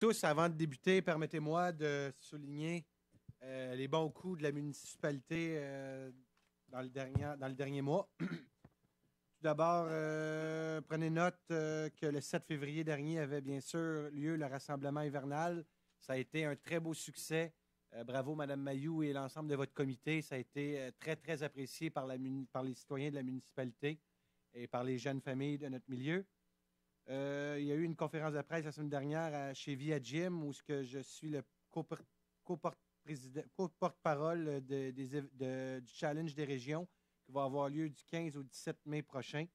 tous. Avant de débuter, permettez-moi de souligner les bons coups de la municipalité dans le dernier mois. Tout d'abord, prenez note que le 7 février dernier avait bien sûr lieu le rassemblement hivernal. Ça a été un très beau succès. Bravo, Mme Mayou et l'ensemble de votre comité. Ça a été très, très apprécié par les citoyens de la municipalité et par les jeunes familles de notre milieu. Il y a eu une conférence de presse la semaine dernière chez Via Gym où je suis le co-porte-parole du Challenge des régions qui va avoir lieu du 15 au 17 mai prochain.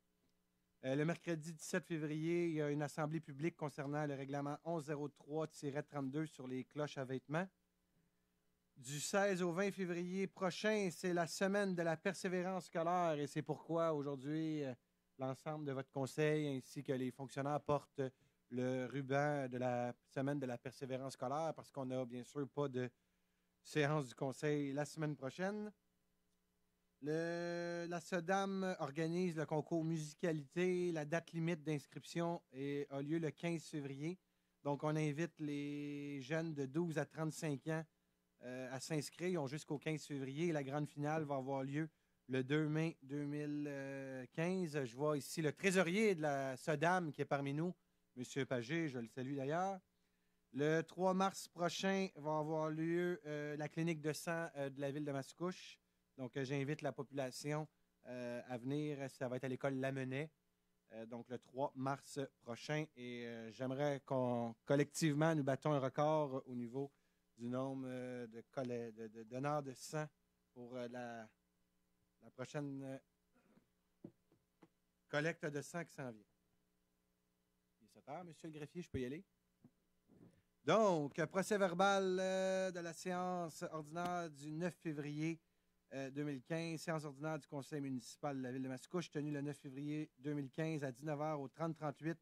Le mercredi 17 février, il y a une assemblée publique concernant le règlement 1103-32 sur les cloches à vêtements. Du 16 au 20 février prochain, c'est la semaine de la persévérance scolaire et c'est pourquoi aujourd'hui, l'ensemble de votre conseil ainsi que les fonctionnaires portent le ruban de la semaine de la persévérance scolaire parce qu'on n'a bien sûr pas de séance du conseil la semaine prochaine. La SODAM organise le concours musicalité. La date limite d'inscription a lieu le 15 février. Donc, on invite les jeunes de 12 à 35 ans à s'inscrire. Ils ont jusqu'au 15 février. La grande finale va avoir lieu le 2 mai 2015. Je vois ici le trésorier de la SODAM qui est parmi nous, M. Pagé, je le salue d'ailleurs. Le 3 mars prochain va avoir lieu la clinique de sang de la ville de Mascouche. Donc, j'invite la population à venir. Ça va être à l'école Lamennais. Donc, le 3 mars prochain. Et j'aimerais collectivement, nous battons un record au niveau du nombre de donneurs de sang pour la prochaine collecte de sang qui s'en vient. Il est 7 heures, monsieur le greffier, je peux y aller? Donc, procès verbal de la séance ordinaire du 9 février 2015, séance ordinaire du conseil municipal de la ville de Mascouche, tenue le 9 février 2015 à 19h au 3038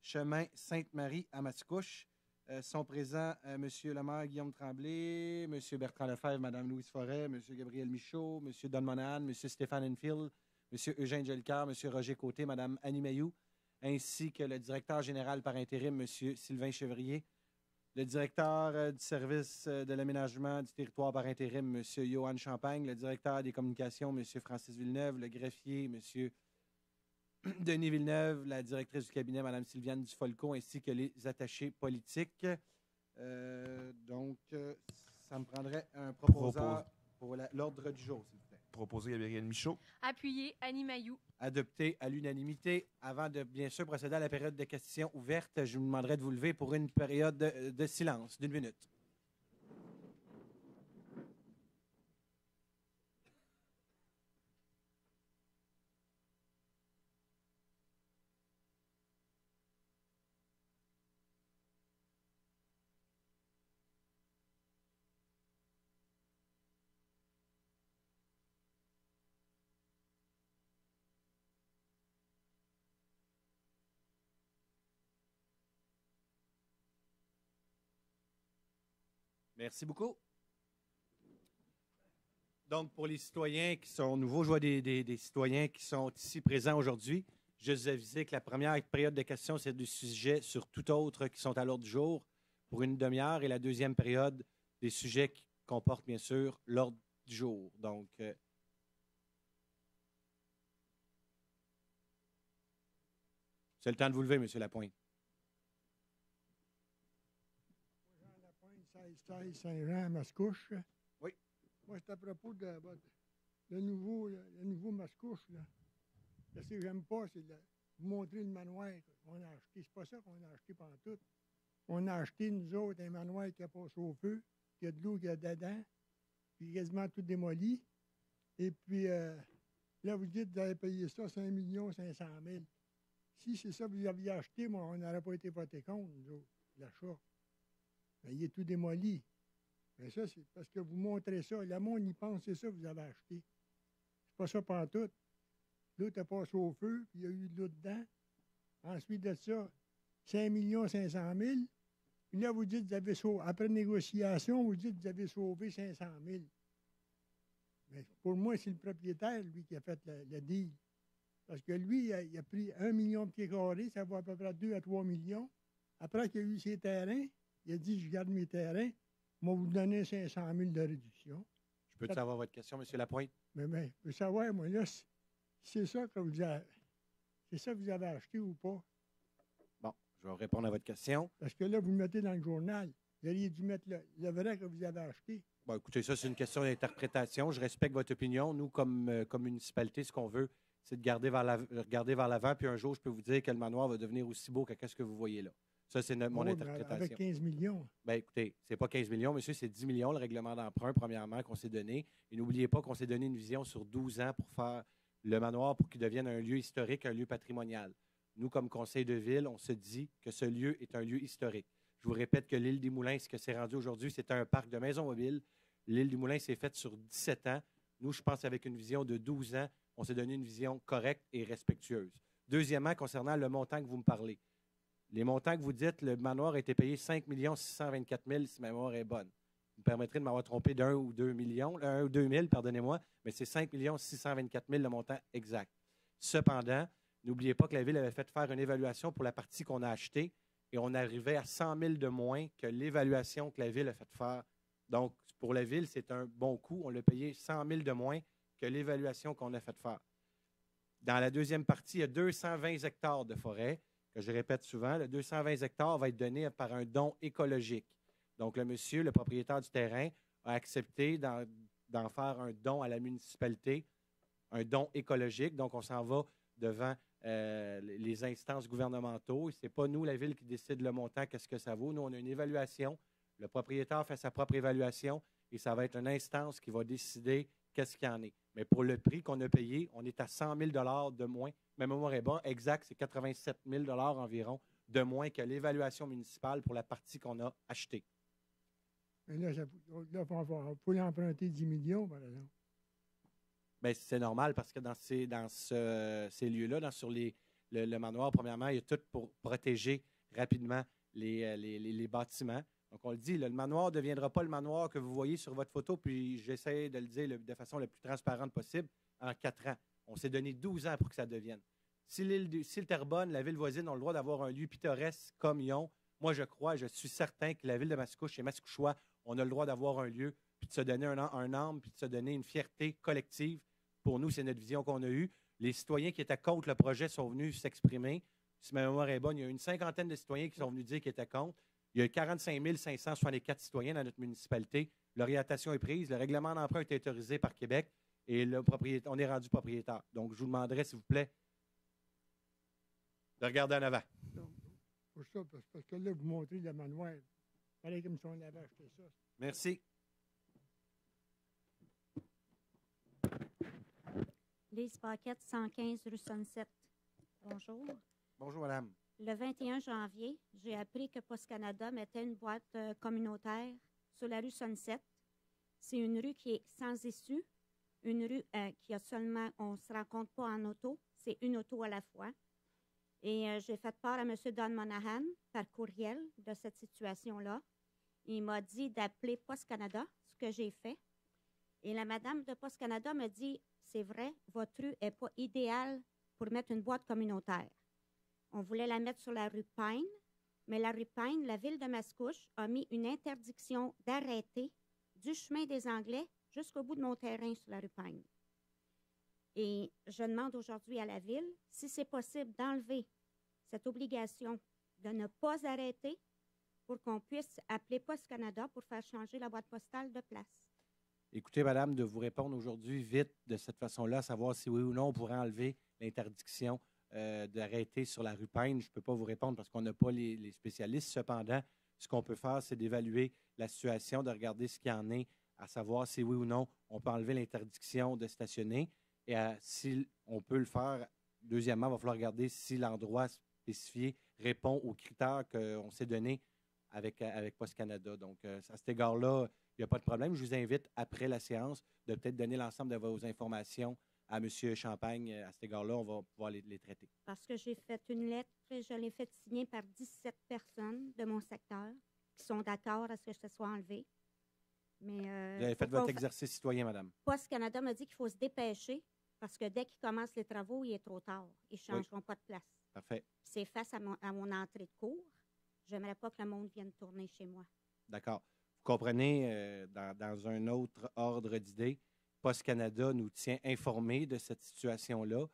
chemin Sainte-Marie à Mascouche. Sont présents M. le maire Guillaume Tremblay, M. Bertrand Lefebvre, Mme Louise Forêt, M. Gabriel Michaud, M. Don Monahan, M. Stéphane Enfield, M. Eugène Jolicoeur, M. Roger Côté, Mme Annie Mayou, ainsi que le directeur général par intérim, M. Sylvain Chevrier, le directeur du service de l'aménagement du territoire par intérim, M. Johan Champagne, le directeur des communications, M. Francis Villeneuve, le greffier, M. Denis Villeneuve, la directrice du cabinet, Mme Sylviane Dufolco, ainsi que les attachés politiques. Donc, ça me prendrait un proposeur pour l'ordre du jour, s'il vous plaît. Proposé Gabriel Michaud. Appuyé Annie Mayou. Adopté à l'unanimité. Avant de, bien sûr, procéder à la période de questions ouvertes, je vous demanderai de vous lever pour une période de silence d'1 minute. Merci beaucoup. Donc, pour les citoyens qui sont nouveaux, je vois des citoyens qui sont ici présents aujourd'hui. Je vous avisais que la première période de questions, c'est des sujets sur tout autre qui sont à l'ordre du jour pour une demi-heure. Et la deuxième période, des sujets qui comportent, bien sûr, l'ordre du jour. Donc, c'est le temps de vous lever, M. Lapointe. Jean Lapointe, 16 Saint-Jean, Mascouche. Oui. Moi, c'est à propos de le nouveau Mascouche. Là. Ce que j'aime pas, c'est de vous montrer le manoir qu'on a acheté. C'est pas ça qu'on a acheté pendant tout. On a acheté, nous autres, un manoir qui a passé au feu, qui a de l'eau qui a dedans, puis quasiment tout démoli. Et puis, là, vous dites que vous avez payé ça 5 500 000. Si c'est ça que vous aviez acheté, moi, on n'aurait pas été voté contre, nous autres, l'achat. Mais il est tout démoli. Mais ça, c'est parce que vous montrez ça. Le monde, il pense que c'est ça que vous avez acheté. C'est pas ça pantoute. L'autre a passé au feu, puis il y a eu de l'eau dedans. Ensuite de ça, 5 500 000. Puis là, vous dites, vous avez sauvé, après négociation, vous dites, vous avez sauvé 500 000. Mais pour moi, c'est le propriétaire, lui, qui a fait le deal. Parce que lui, il a pris 1 million de pieds carrés, ça vaut à peu près 2 à 3 millions. Après qu'il y a eu ses terrains, il a dit, je garde mes terrains, moi, vous donner 500 000 de réduction. Je peux savoir votre question, M. Lapointe? Mais je veux savoir, moi, là, si c'est ça que vous avez acheté ou pas. Bon, je vais répondre à votre question. Parce que là, vous le mettez dans le journal. Vous auriez dû mettre le vrai que vous avez acheté. Bon, écoutez, ça, c'est une question d'interprétation. Je respecte votre opinion. Nous, comme municipalité, ce qu'on veut, c'est de regarder vers l'avant. Puis un jour, je peux vous dire que le manoir va devenir aussi beau que ce que vous voyez là. Ça, c'est mon interprétation. Avec 15 millions. Bien, écoutez, c'est pas 15 millions, monsieur, c'est 10 millions, le règlement d'emprunt, premièrement, qu'on s'est donné. Et n'oubliez pas qu'on s'est donné une vision sur 12 ans pour faire le manoir pour qu'il devienne un lieu historique, un lieu patrimonial. Nous, comme conseil de ville, on se dit que ce lieu est un lieu historique. Je vous répète que l'île des Moulins, ce que c'est rendu aujourd'hui, c'est un parc de maisons mobiles. L'île des Moulins s'est faite sur 17 ans. Nous, je pense avec une vision de 12 ans, on s'est donné une vision correcte et respectueuse. Deuxièmement, concernant le montant que vous me parlez. Les montants que vous dites, le manoir a été payé 5 624 000 si ma mémoire est bonne. Vous me permettrez de m'avoir trompé d'1 ou 2 millions, 1 ou 2 000, pardonnez-moi, mais c'est 5 624 000 le montant exact. Cependant, n'oubliez pas que la Ville avait fait faire une évaluation pour la partie qu'on a achetée et on arrivait à 100 000 de moins que l'évaluation que la Ville a fait faire. Donc, pour la Ville, c'est un bon coup. On l'a payé 100 000 de moins que l'évaluation qu'on a fait faire. Dans la deuxième partie, il y a 220 hectares de forêt, que je répète souvent. Le 220 hectares va être donné par un don écologique. Donc, le monsieur, le propriétaire du terrain, a accepté d'en faire un don à la municipalité, un don écologique. Donc, on s'en va devant les instances gouvernementaux. Ce n'est pas nous, la Ville, qui décide le montant, qu'est-ce que ça vaut. Nous, on a une évaluation. Le propriétaire fait sa propre évaluation et ça va être une instance qui va décider qu'est-ce qu'il y en est. Mais pour le prix qu'on a payé, on est à 100 000 de moins. Ma mémoire est bonne, exact, c'est 87 000 environ de moins que l'évaluation municipale pour la partie qu'on a achetée. Mais là, on peut emprunter 10 millions, par exemple. Bien, c'est normal parce que dans ces lieux-là, sur le manoir, premièrement, il y a tout pour protéger rapidement les bâtiments. Donc, on le dit, le manoir ne deviendra pas le manoir que vous voyez sur votre photo, puis j'essaie de le dire de façon la plus transparente possible, en 4 ans. On s'est donné 12 ans pour que ça devienne. Si le Terrebonne, la ville voisine, ont le droit d'avoir un lieu pittoresque comme ils ont, moi, je suis certain que la ville de Mascouche et Mascouchois, on a le droit d'avoir un lieu, puis de se donner un âme, puis de se donner une fierté collective. Pour nous, c'est notre vision qu'on a eue. Les citoyens qui étaient contre le projet sont venus s'exprimer. Si ma mémoire est bonne, il y a une 50aine de citoyens qui sont venus dire qu'ils étaient contre. Il y a 45 564 citoyens dans notre municipalité. L'orientation est prise. Le règlement d'emprunt a été autorisé par Québec et on est rendu propriétaire. Donc, je vous demanderai, s'il vous plaît, de regarder en avant. Pour ça, parce que là, vous montrez le manoir. Pareil comme si on avait acheté ça. Merci. Lise Paquette, 115 rue Sunset. Bonjour. Bonjour, madame. Le 21 janvier, j'ai appris que Post Canada mettait une boîte communautaire sur la rue Sunset. C'est une rue qui est sans issue, une rue qui a seulement, on ne se rencontre pas en auto, c'est une auto à la fois. Et j'ai fait part à M. Don Monahan par courriel de cette situation-là. Il m'a dit d'appeler Post Canada, ce que j'ai fait. Et la madame de Post Canada me dit, c'est vrai, votre rue n'est pas idéale pour mettre une boîte communautaire. On voulait la mettre sur la rue Pine, mais la rue Pine, la ville de Mascouche, a mis une interdiction d'arrêter du chemin des Anglais jusqu'au bout de mon terrain sur la rue Pine. Et je demande aujourd'hui à la ville si c'est possible d'enlever cette obligation de ne pas arrêter pour qu'on puisse appeler Post Canada pour faire changer la boîte postale de place. Écoutez, madame, de vous répondre aujourd'hui vite de cette façon-là, savoir si oui ou non on pourrait enlever l'interdiction d'arrêter sur la rue Pine. Je ne peux pas vous répondre parce qu'on n'a pas les spécialistes. Cependant, ce qu'on peut faire, c'est d'évaluer la situation, de regarder ce qu'il y en est, à savoir si oui ou non on peut enlever l'interdiction de stationner. Et si on peut le faire, deuxièmement, il va falloir regarder si l'endroit spécifié répond aux critères qu'on s'est donnés avec Post Canada. Donc, à cet égard-là, il n'y a pas de problème. Je vous invite, après la séance, de peut-être donner l'ensemble de vos informations à M. Champagne. À cet égard-là, on va pouvoir les traiter. Parce que j'ai fait une lettre, je l'ai faite signer par 17 personnes de mon secteur qui sont d'accord à ce que ça soit enlevé. Mais, vous avez fait votre exercice citoyen, madame. Post Canada m'a dit qu'il faut se dépêcher parce que dès qu'ils commencent les travaux, il est trop tard. Ils ne changeront pas de place. Parfait. C'est face à mon entrée de cours. j'aimerais pas que le monde vienne tourner chez moi. D'accord. Vous comprenez, dans un autre ordre d'idées, Poste Canada nous tient informés de cette situation-là.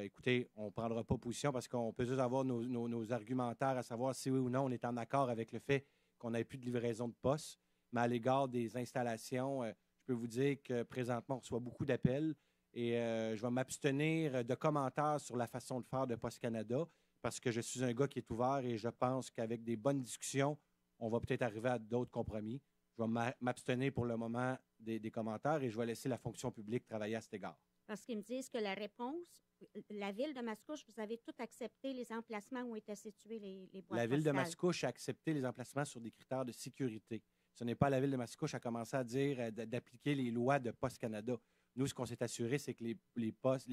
Écoutez, on ne prendra pas position parce qu'on peut juste avoir nos argumentaires à savoir si oui ou non on est en accord avec le fait qu'on n'ait plus de livraison de poste. Mais à l'égard des installations, je peux vous dire que présentement, on reçoit beaucoup d'appels et je vais m'abstenir de commentaires sur la façon de faire de Poste Canada parce que je suis un gars qui est ouvert et je pense qu'avec des bonnes discussions, on va peut-être arriver à d'autres compromis. Je vais m'abstenir pour le moment des commentaires et je vais laisser la fonction publique travailler à cet égard. Parce qu'ils me disent que la réponse, la ville de Mascouche, vous avez tout accepté les emplacements où étaient situés les boîtes La ville de postales. Mascouche a accepté les emplacements sur des critères de sécurité. Ce n'est pas à la ville de Mascouche à commencer à dire d'appliquer les lois de Poste Canada. Nous, ce qu'on s'est assuré, c'est que les boîtes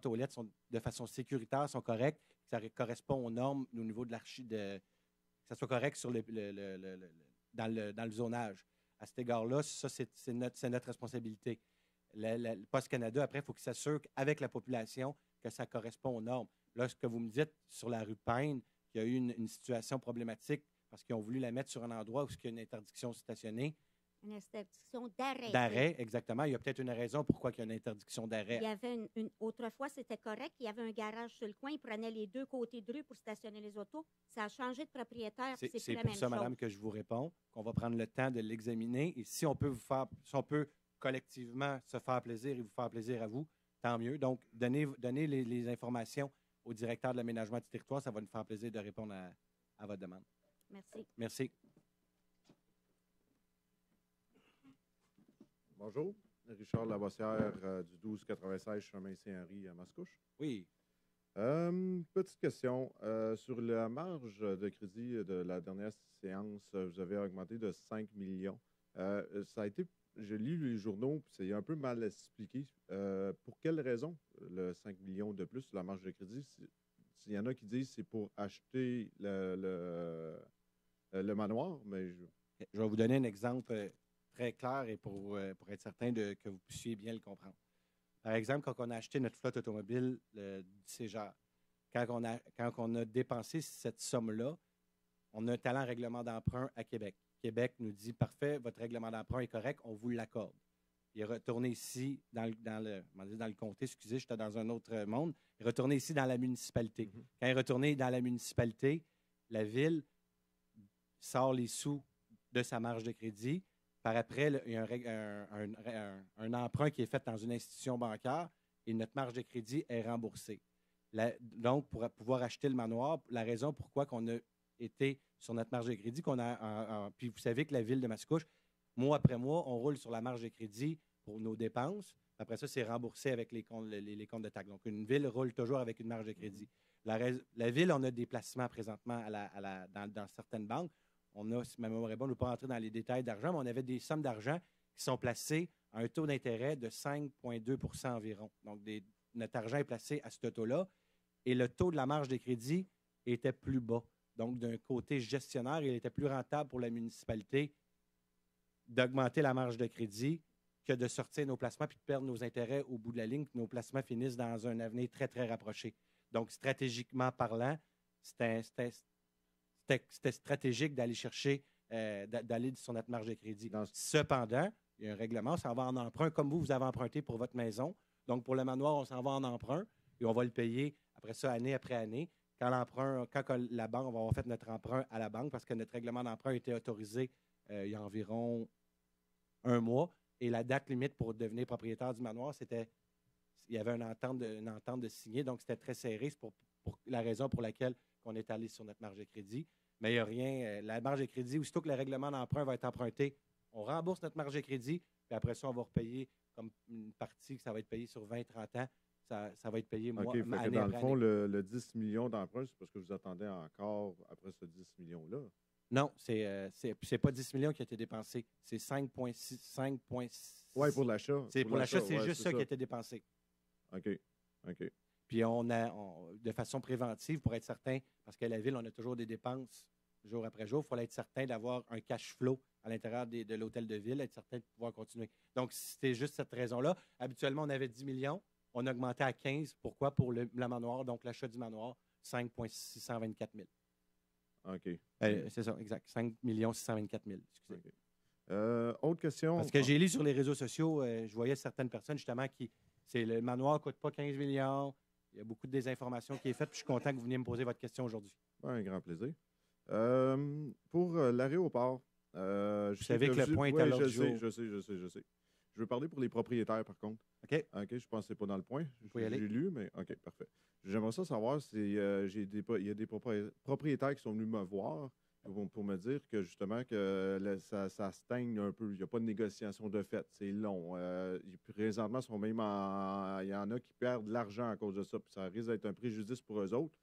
aux lettres sont de façon sécuritaire, sont correctes, que ça correspond aux normes au niveau de que ça soit correct dans le zonage. À cet égard-là, ça, c'est notre responsabilité. Le Poste Canada, après, il faut qu'il s'assure qu'avec la population, que ça correspond aux normes. Là, ce que vous me dites sur la rue Payne, qu'il y a eu une situation problématique parce qu'ils ont voulu la mettre sur un endroit où il y a une interdiction stationnée. Une interdiction d'arrêt. D'arrêt, exactement. Il y a peut-être une raison pourquoi il y a une interdiction d'arrêt. Il y avait autrefois, c'était correct. Il y avait un garage sur le coin. Ils prenaient les deux côtés de rue pour stationner les autos. Ça a changé de propriétaire. C'est plus la même chose. C'est pour ça, madame, que je vous réponds, qu'on va prendre le temps de l'examiner. Et si on peut collectivement se faire plaisir et vous faire plaisir à vous, tant mieux. Donc, donnez les informations au directeur de l'aménagement du territoire. Ça va nous faire plaisir de répondre à votre demande. Merci. Merci. Bonjour, Richard Lavoisière du 1296 chemin Saint-Henri à Mascouche. Oui. Petite question. Sur la marge de crédit de la dernière séance, vous avez augmenté de 5 millions. Ça a été, je lis les journaux, c'est un peu mal expliqué. Pour quelle raison le 5 millions de plus sur la marge de crédit? S'il y en a qui disent que c'est pour acheter le manoir, mais Je vais vous donner un exemple très clair et pour être certain que vous puissiez bien le comprendre. Par exemple, quand on a acheté notre flotte automobile du Cégep, quand on a dépensé cette somme-là, on a un talent règlement d'emprunt à Québec. Québec nous dit, parfait, votre règlement d'emprunt est correct, on vous l'accorde. Il est retourné ici dans le comté, excusez, j'étais dans un autre monde, il est retourné ici dans la municipalité. Quand il est retourné dans la municipalité, la ville sort les sous de sa marge de crédit. Par après, il y a un emprunt qui est fait dans une institution bancaire et notre marge de crédit est remboursée. Donc, pour pouvoir acheter le manoir, la raison pourquoi on a été sur notre marge de crédit, puis vous savez que la ville de Mascouche, mois après mois, on roule sur la marge de crédit pour nos dépenses. Après ça, c'est remboursé avec les comptes de taxes. Donc, une ville roule toujours avec une marge de crédit. La ville, on a des placements présentement dans certaines banques. On a, si ma mémoire est bonne, on ne peut pas rentrer dans les détails d'argent, mais on avait des sommes d'argent qui sont placées à un taux d'intérêt de 5,2 % environ. Donc, notre argent est placé à ce taux-là et le taux de la marge de crédit était plus bas. Donc, d'un côté gestionnaire, il était plus rentable pour la municipalité d'augmenter la marge de crédit que de sortir nos placements puis de perdre nos intérêts au bout de la ligne, que nos placements finissent dans un avenir très, très rapproché. Donc, stratégiquement parlant, c'était stratégique d'aller chercher, d'aller sur notre marge de crédit. Cependant, il y a un règlement, on s'en va en emprunt, comme vous avez emprunté pour votre maison. Donc, pour le manoir, on s'en va en emprunt et on va le payer après ça, année après année. Quand la banque, on va avoir fait notre emprunt à la banque parce que notre règlement d'emprunt a été autorisé il y a environ un mois. Et la date limite pour devenir propriétaire du manoir, il y avait une entente de signer, donc c'était très serré. C'est pour la raison pour laquelle on est allé sur notre marge de crédit. Mais il n'y a rien. La marge de crédit, aussitôt que le règlement d'emprunt va être emprunté, on rembourse notre marge de crédit, puis après ça, on va repayer comme une partie que ça va être payé sur 20-30 ans. Ça va être payé année après année. Dans le fond, le 10 millions d'emprunts, c'est parce que vous attendez encore après ce 10 millions-là. Non, c'est pas 10 millions qui a été dépensé. C'est 5,6. Oui, pour l'achat. C'est pour l'achat, c'est juste ça qui a été dépensé. OK. Puis de façon préventive, pour être certain, parce que la ville, on a toujours des dépenses jour après jour, il fallait être certain d'avoir un cash flow à l'intérieur de l'hôtel de ville, être certain de pouvoir continuer. Donc, c'était juste cette raison-là. Habituellement, on avait 10 millions. On a augmenté à 15. Pourquoi? Pour le manoir, donc l'achat du manoir, 5,624 000. OK. C'est ça, exact. 5 624 000, excusez. OK. Autre question. Parce que j'ai lu sur les réseaux sociaux, je voyais certaines personnes justement qui. Le manoir ne coûte pas 15 millions. Il y a beaucoup de désinformation qui est faite. Puis je suis content que vous veniez me poser votre question aujourd'hui. Un grand plaisir. Pour l'aéroport, Vous savez que le point est à l'ordre du jour. Je sais. Je veux parler pour les propriétaires, par contre. OK. Je pense que ce n'est pas dans le point. J'ai lu, mais OK, parfait. J'aimerais ça savoir si il y a des propriétaires qui sont venus me voir pour me dire que justement que ça stagne un peu. Il n'y a pas de négociation de fait. C'est long. Présentement, il y en a qui perdent de l'argent à cause de ça. Puis ça risque d'être un préjudice pour eux autres.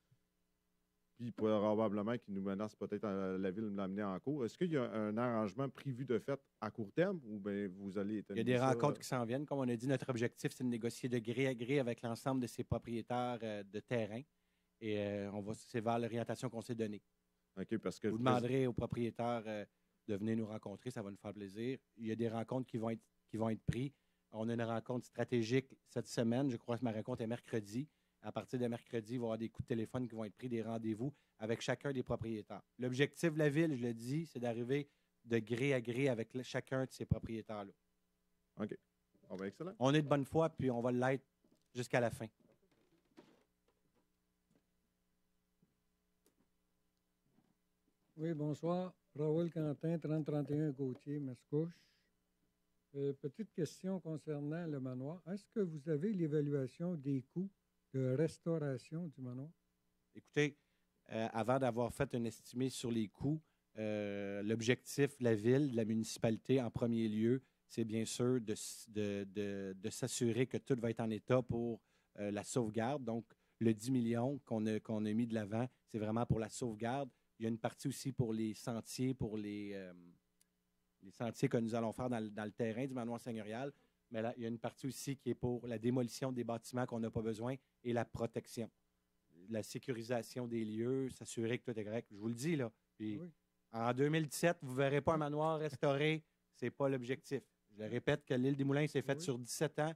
Puis probablement qu'ils nous menacent peut-être la ville de l'amener en cours. Est-ce qu'il y a un arrangement prévu de fait à court terme ou bien vous allez... Il y a des rencontres qui s'en viennent. Comme on a dit, notre objectif, c'est de négocier de gré à gré avec l'ensemble de ces propriétaires de terrain. Et c'est vers l'orientation qu'on s'est donnée. OK, parce que... Vous demanderez aux propriétaires de venir nous rencontrer. Ça va nous faire plaisir. Il y a des rencontres qui vont être prises. On a une rencontre stratégique cette semaine. Je crois que ma rencontre est mercredi. À partir de mercredi, il va y avoir des coups de téléphone qui vont être pris, des rendez-vous avec chacun des propriétaires. L'objectif de la ville, je le dis, c'est d'arriver de gré à gré avec chacun de ces propriétaires-là. OK. Oh, ben excellent. On est de bonne foi, puis on va l'être jusqu'à la fin. Oui, bonsoir. Raoul Quentin, 3031 Gauthier, Mascouche. Petite question concernant le manoir. Est-ce que vous avez l'évaluation des coûts de restauration du manoir? Écoutez, avant d'avoir fait un estimé sur les coûts, l'objectif de la ville, de la municipalité, en premier lieu, c'est bien sûr de s'assurer que tout va être en état pour la sauvegarde. Donc, le 10 millions qu'on a mis de l'avant, c'est vraiment pour la sauvegarde. Il y a une partie aussi pour les sentiers, pour les sentiers que nous allons faire dans le terrain du manoir seigneurial. Mais là, il y a une partie aussi qui est pour la démolition des bâtiments qu'on n'a pas besoin et la protection. La sécurisation des lieux, s'assurer que tout est correct. Je vous le dis, là. Puis, oui. En 2017, vous ne verrez pas un manoir restauré. Ce n'est pas l'objectif. Je le répète que l'île des Moulins s'est faite sur 17 ans.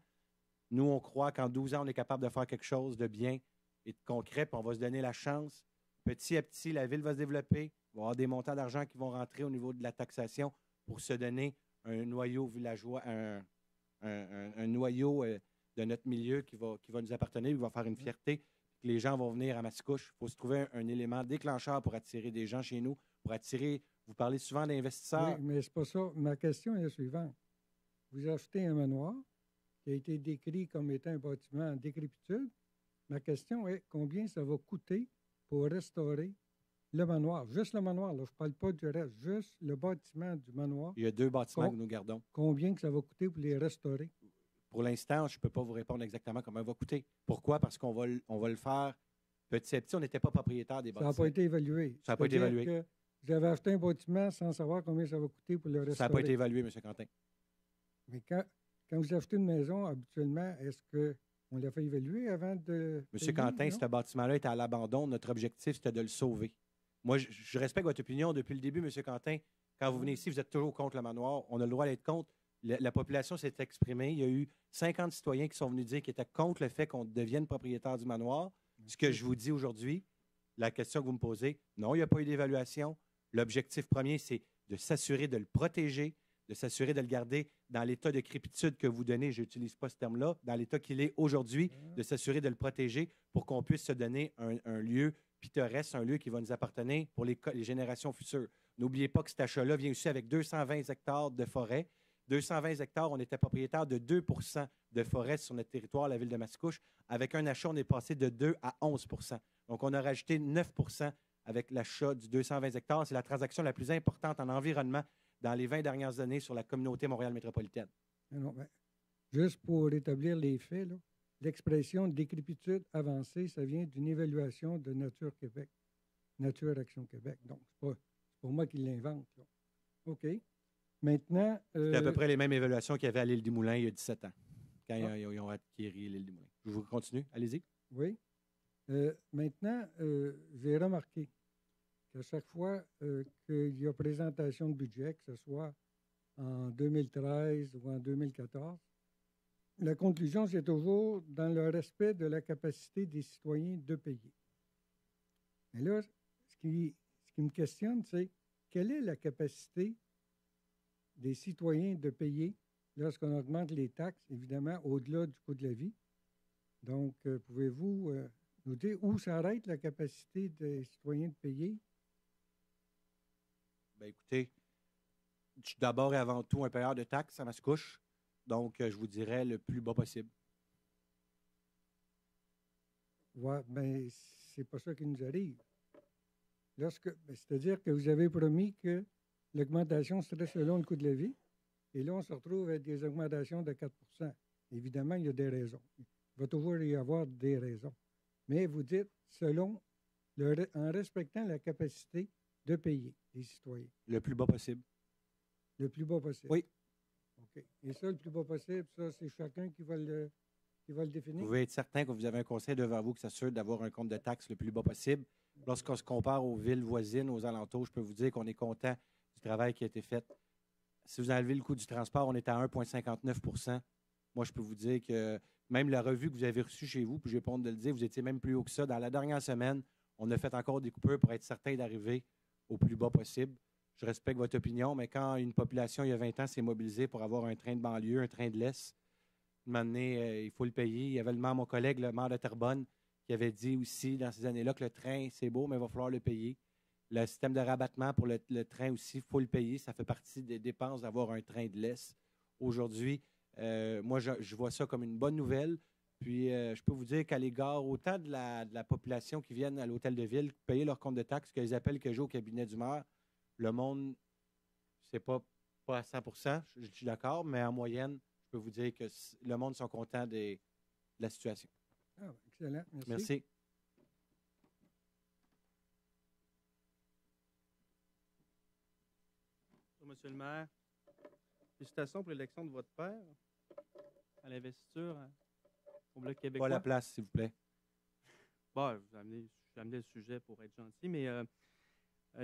Nous, on croit qu'en 12 ans, on est capable de faire quelque chose de bien et de concret, puis on va se donner la chance. Petit à petit, la ville va se développer. Il va y avoir des montants d'argent qui vont rentrer au niveau de la taxation pour se donner un noyau villageois, un noyau de notre milieu qui va nous appartenir, qui va faire une fierté, que les gens vont venir à Mascouche. Il faut se trouver un élément déclencheur pour attirer des gens chez nous, pour attirer, vous parlez souvent d'investisseurs. Oui, mais c'est pas ça. Ma question est la suivante. Vous achetez un manoir qui a été décrit comme étant un bâtiment en décrépitude. Ma question est combien ça va coûter pour restaurer le manoir? Juste le manoir, là, je ne parle pas du reste, juste le bâtiment du manoir. Il y a 2 bâtiments que nous gardons. Combien que ça va coûter pour les restaurer? Pour l'instant, je ne peux pas vous répondre exactement combien ça va coûter. Pourquoi? Parce qu'on va le faire petit à petit. On n'était pas propriétaire des bâtiments. Ça n'a pas été évalué. Ça n'a pas été évalué. Que vous avez acheté un bâtiment sans savoir combien ça va coûter pour le restaurer. Ça n'a pas été évalué, M. Quentin. Mais quand vous achetez une maison, habituellement, est-ce qu'on l'a fait évaluer avant de... M. Quentin, ce bâtiment-là était à l'abandon. Notre objectif, c'était de le sauver. Moi, je respecte votre opinion depuis le début, M. Quentin. Quand vous venez ici, vous êtes toujours contre le manoir. On a le droit d'être contre. La population s'est exprimée. Il y a eu 50 citoyens qui sont venus dire qu'ils étaient contre le fait qu'on devienne propriétaire du manoir. Ce que je vous dis aujourd'hui, la question que vous me posez, non, il n'y a pas eu d'évaluation. L'objectif premier, c'est de s'assurer de le protéger, de s'assurer de le garder dans l'état de crépitude que vous donnez, je n'utilise pas ce terme-là, dans l'état qu'il est aujourd'hui, de s'assurer de le protéger pour qu'on puisse se donner un lieu pittoresque, un lieu qui va nous appartenir pour les générations futures. N'oubliez pas que cet achat-là vient aussi avec 220 hectares de forêt. 220 hectares, on était propriétaire de 2 de forêt sur notre territoire, la ville de Mascouche. Avec un achat, on est passé de 2 à 11 Donc, on a rajouté 9 avec l'achat du 220 hectares. C'est la transaction la plus importante en environnement dans les 20 dernières années sur la communauté Montréal métropolitaine. Non, mais juste pour établir les faits, l'expression décrépitude avancée, ça vient d'une évaluation de Nature Québec, Nature Action Québec. Donc, c'est pas moi qui l'invente. OK. Maintenant... C'est à peu près les mêmes évaluations qu'il y avait à l'île des Moulins il y a 17 ans, quand ils ont acquis l'île des Moulins. Je vous continue. Allez-y. Oui. Maintenant, j'ai remarqué qu'à chaque fois qu'il y a présentation de budget, que ce soit en 2013 ou en 2014, la conclusion, c'est toujours dans le respect de la capacité des citoyens de payer. Mais là, ce qui qui me questionne, c'est quelle est la capacité des citoyens de payer lorsqu'on augmente les taxes, évidemment, au-delà du coût de la vie. Donc, pouvez-vous nous dire où s'arrête la capacité des citoyens de payer? Bien, écoutez, je suis d'abord et avant tout un payeur de taxes à Mascouche. Donc, je vous dirais le plus bas possible. Ouais, bien, c'est pas ça qui nous arrive. C'est-à-dire que vous avez promis que l'augmentation serait selon le coût de la vie, et là, on se retrouve avec des augmentations de 4 Évidemment, il y a des raisons. Il va toujours y avoir des raisons. Mais vous dites selon, en respectant la capacité de payer des citoyens. Le plus bas possible. Le plus bas possible. Oui. OK. Et ça, le plus bas possible, ça, c'est chacun qui va le définir? Vous pouvez être certain que vous avez un conseil devant vous qui s'assure d'avoir un compte de taxes le plus bas possible. Lorsqu'on se compare aux villes voisines, aux alentours, je peux vous dire qu'on est content du travail qui a été fait. Si vous enlevez le coût du transport, on est à 1,59 Moi, je peux vous dire que même la revue que vous avez reçue chez vous, puis j'ai pas honte de le dire, vous étiez même plus haut que ça. Dans la dernière semaine, on a fait encore des coupures pour être certain d'arriver au plus bas possible. Je respecte votre opinion, mais quand une population, il y a 20 ans, s'est mobilisée pour avoir un train de banlieue, un train de l'Est, un moment donné, il faut le payer. Il y avait mon collègue, le maire de Terrebonne, qui avait dit aussi dans ces années-là que le train, c'est beau, mais il va falloir le payer. Le système de rabattement pour le train aussi, il faut le payer. Ça fait partie des dépenses d'avoir un train de l'Est. Aujourd'hui, moi, je vois ça comme une bonne nouvelle. Puis, je peux vous dire qu'à l'égard autant de la population qui viennent à l'hôtel de ville payer leur compte de taxes que les appels que j'ai au cabinet du maire, le monde, c'est pas à 100 je suis d'accord, mais en moyenne, je peux vous dire que le monde sont contents de la situation. Ah, excellent. Merci. Merci. Bonjour, Monsieur le maire. Félicitations pour l'élection de votre père à l'investiture au Bloc québécois. Pas la place, s'il vous plaît. Bon, j'ai amené le sujet pour être gentil, mais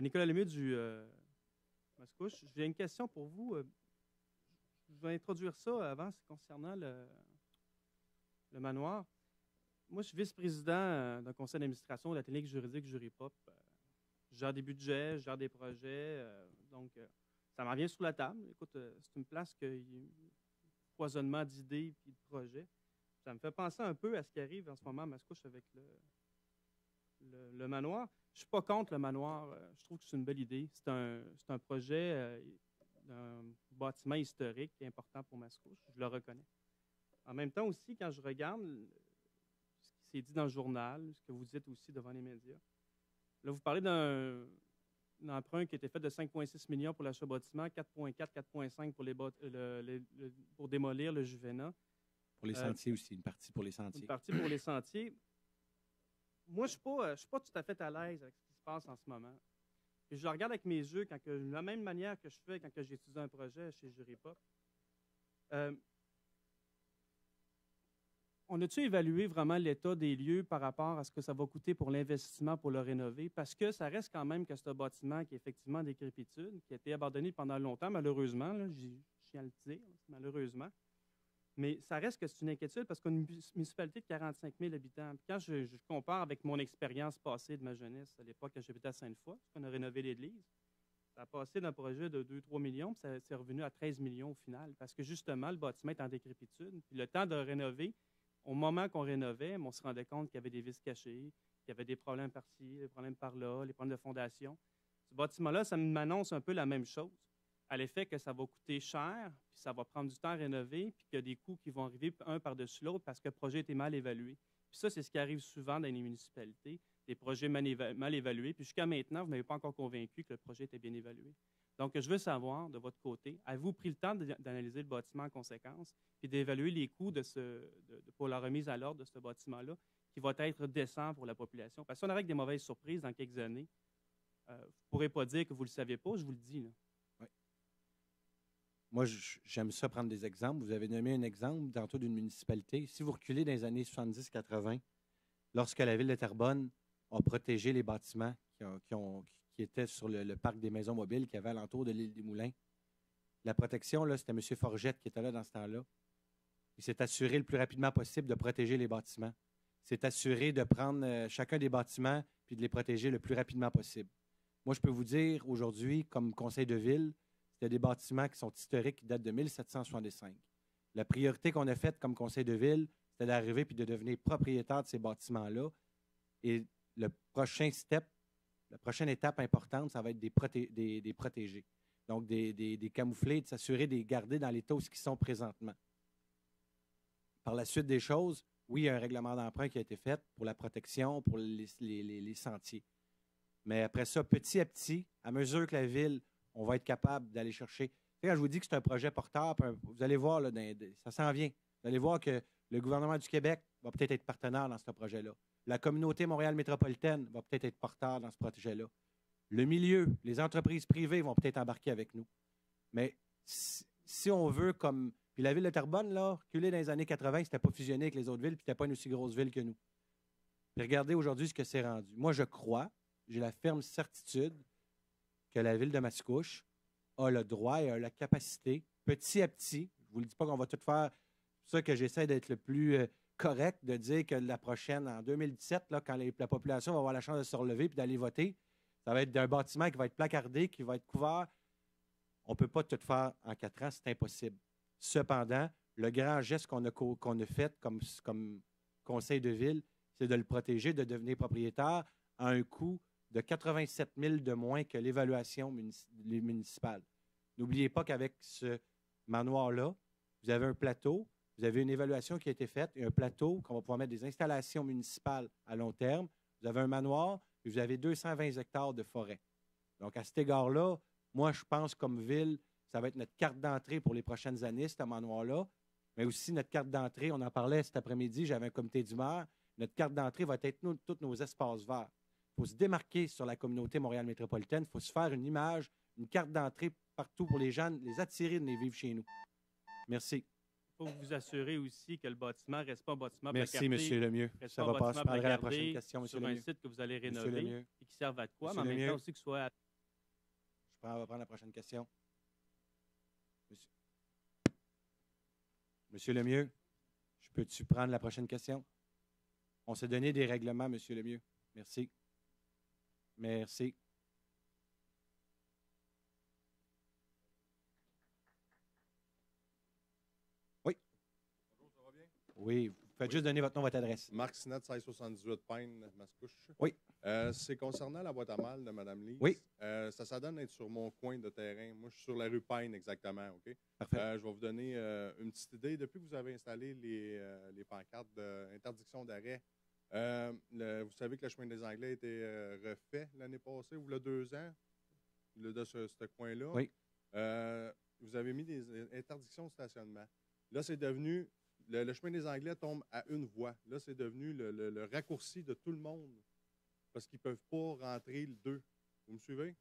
Nicolas Lemieux du Mascouche, j'ai une question pour vous. Je vais introduire ça avant, c'est concernant le manoir. Moi, je suis vice-président d'un conseil d'administration de la technique juridique Juripop. Je gère des budgets, je gère des projets, donc ça m'en revient sur la table. Écoute, c'est une place qu'il y a un foisonnement d'idées et de projets. Ça me fait penser un peu à ce qui arrive en ce moment à Mascouche avec le manoir. Je ne suis pas contre le manoir. Je trouve que c'est une belle idée. C'est un projet d'un bâtiment historique qui est important pour Mascouche. Je le reconnais. En même temps aussi, quand je regarde ce qui s'est dit dans le journal, ce que vous dites aussi devant les médias, là, vous parlez d'un emprunt qui a été fait de 5,6 millions pour l'achat bâtiment, 4,4, 4,5 pour démolir le Juvena. Pour les sentiers aussi, une partie pour les sentiers. Une partie pour les sentiers. Moi, je ne suis pas tout à fait à l'aise avec ce qui se passe en ce moment. Et je le regarde avec mes yeux de la même manière que je fais quand j'étudie un projet chez Juripop. On a-tu évalué vraiment l'état des lieux par rapport à ce que ça va coûter pour l'investissement pour le rénover? Parce que ça reste quand même que ce bâtiment qui est effectivement en décrépitude, qui a été abandonné pendant longtemps, malheureusement, là, je tiens à le dire, malheureusement. Mais ça reste que c'est une inquiétude parce qu'on a une municipalité de 45 000 habitants. Puis quand je compare avec mon expérience passée de ma jeunesse, à l'époque, quand j'habitais à Sainte-Foy, on a rénové l'église, ça a passé d'un projet de 2-3 millions, puis ça s'est revenu à 13 millions au final. Parce que justement, le bâtiment est en décrépitude. Puis le temps de rénover, au moment qu'on rénovait, on se rendait compte qu'il y avait des vis cachées, qu'il y avait des problèmes par-ci, des problèmes par-là, les problèmes de fondation. Ce bâtiment-là, ça m'annonce un peu la même chose, à l'effet que ça va coûter cher, puis ça va prendre du temps à rénover, puis qu'il y a des coûts qui vont arriver un par-dessus l'autre parce que le projet était mal évalué. Puis ça, c'est ce qui arrive souvent dans les municipalités, des projets mal évalués. Puis jusqu'à maintenant, vous ne m'avez pas encore convaincu que le projet était bien évalué. Donc, je veux savoir, de votre côté, avez-vous pris le temps d'analyser le bâtiment en conséquence, puis d'évaluer les coûts pour la remise à l'ordre de ce bâtiment-là, qui va être décent pour la population? Parce qu'on aurait des mauvaises surprises dans quelques années. Vous ne pourrez pas dire que vous ne le saviez pas, je vous le dis. Là. Oui. Moi, j'aime ça prendre des exemples. Vous avez nommé un exemple tantôt d'une municipalité. Si vous reculez dans les années 70-80, lorsque la ville de Terrebonne a protégé les bâtiments qui étaient sur le parc des maisons mobiles qui avait alentour de l'île des Moulins, la protection, là, c'était M. Forgette qui était là dans ce temps-là. Il s'est assuré le plus rapidement possible de protéger les bâtiments. Il s'est assuré de prendre chacun des bâtiments puis de les protéger le plus rapidement possible. Moi, je peux vous dire, aujourd'hui, comme conseil de ville, c'était des bâtiments qui sont historiques, qui datent de 1765. La priorité qu'on a faite comme conseil de ville, c'était d'arriver puis de devenir propriétaire de ces bâtiments-là. Et le prochain step, la prochaine étape importante, ça va être des protégés. Donc, des camouflés, de s'assurer de les garder dans l'état où ils sont présentement. Par la suite des choses, oui, il y a un règlement d'emprunt qui a été fait pour la protection, pour les sentiers. Mais après ça, petit à petit, à mesure que la ville, on va être capable d'aller chercher. Tu sais, quand je vous dis que c'est un projet porteur, vous allez voir, là, ça s'en vient. Vous allez voir que le gouvernement du Québec va peut-être être partenaire dans ce projet-là. La communauté Montréal métropolitaine va peut-être être porteur dans ce projet-là. Le milieu, les entreprises privées vont peut-être embarquer avec nous. Mais si on veut, comme. Puis la ville de Terrebonne, là, reculée dans les années 80, c'était pas fusionné avec les autres villes, puis c'était pas une aussi grosse ville que nous. Puis regardez aujourd'hui ce que c'est rendu. Moi, je crois, j'ai la ferme certitude que la ville de Mascouche a le droit et a la capacité, petit à petit, je ne vous le dis pas qu'on va tout faire, c'est ça que j'essaie d'être le plus correct, de dire que la prochaine, en 2017, là, quand la population va avoir la chance de se relever et d'aller voter, ça va être d'un bâtiment qui va être placardé, qui va être couvert. On ne peut pas tout faire en 4 ans, c'est impossible. Cependant, le grand geste qu'on a fait comme conseil de ville, c'est de le protéger, de devenir propriétaire à un coût de 87 000 de moins que l'évaluation municipale. N'oubliez pas qu'avec ce manoir-là, vous avez un plateau, vous avez une évaluation qui a été faite et un plateau qu'on va pouvoir mettre des installations municipales à long terme. Vous avez un manoir et vous avez 220 hectares de forêt. Donc, à cet égard-là, moi, je pense comme ville, ça va être notre carte d'entrée pour les prochaines années, ce manoir-là. Mais aussi notre carte d'entrée, on en parlait cet après-midi, j'avais un comité du maire. Notre carte d'entrée va être tous nos espaces verts. Il faut se démarquer sur la communauté Montréal métropolitaine. Il faut se faire une image, une carte d'entrée partout pour les gens, les attirer de les vivre chez nous. Merci. Il faut vous assurer aussi que le bâtiment ne reste pas un bâtiment Merci, placardé. M. Lemieux. Ça va pas. Je prendrai la prochaine question, M. Sur Lemieux. un site que vous allez rénover et qui serve à quoi, M. mais en même Lemieux. temps aussi que ce soit... On va prendre la prochaine question. Monsieur Lemieux, peux-tu prendre la prochaine question? On s'est donné des règlements, M. Lemieux. Merci. Merci. Oui. Bonjour, ça va bien? Oui, vous faites juste donner votre nom, votre adresse. Marc Sinette, 1678 Pine, Mascouche. Oui. C'est concernant la boîte à mal de Mme Lise. Oui. Ça donne d'être sur mon coin de terrain. Moi, je suis sur la rue Pine exactement, OK? Parfait. Je vais vous donner une petite idée. Depuis que vous avez installé les pancartes d'interdiction d'arrêt, vous savez que le chemin des Anglais a été refait l'année passée ou il y a 2 ans, de ce coin-là. Oui. Vous avez mis des interdictions de stationnement. Là, c'est devenu... Le chemin des Anglais tombe à une voie. Là, c'est devenu le raccourci de tout le monde parce qu'ils ne peuvent pas rentrer le 2. Vous me suivez?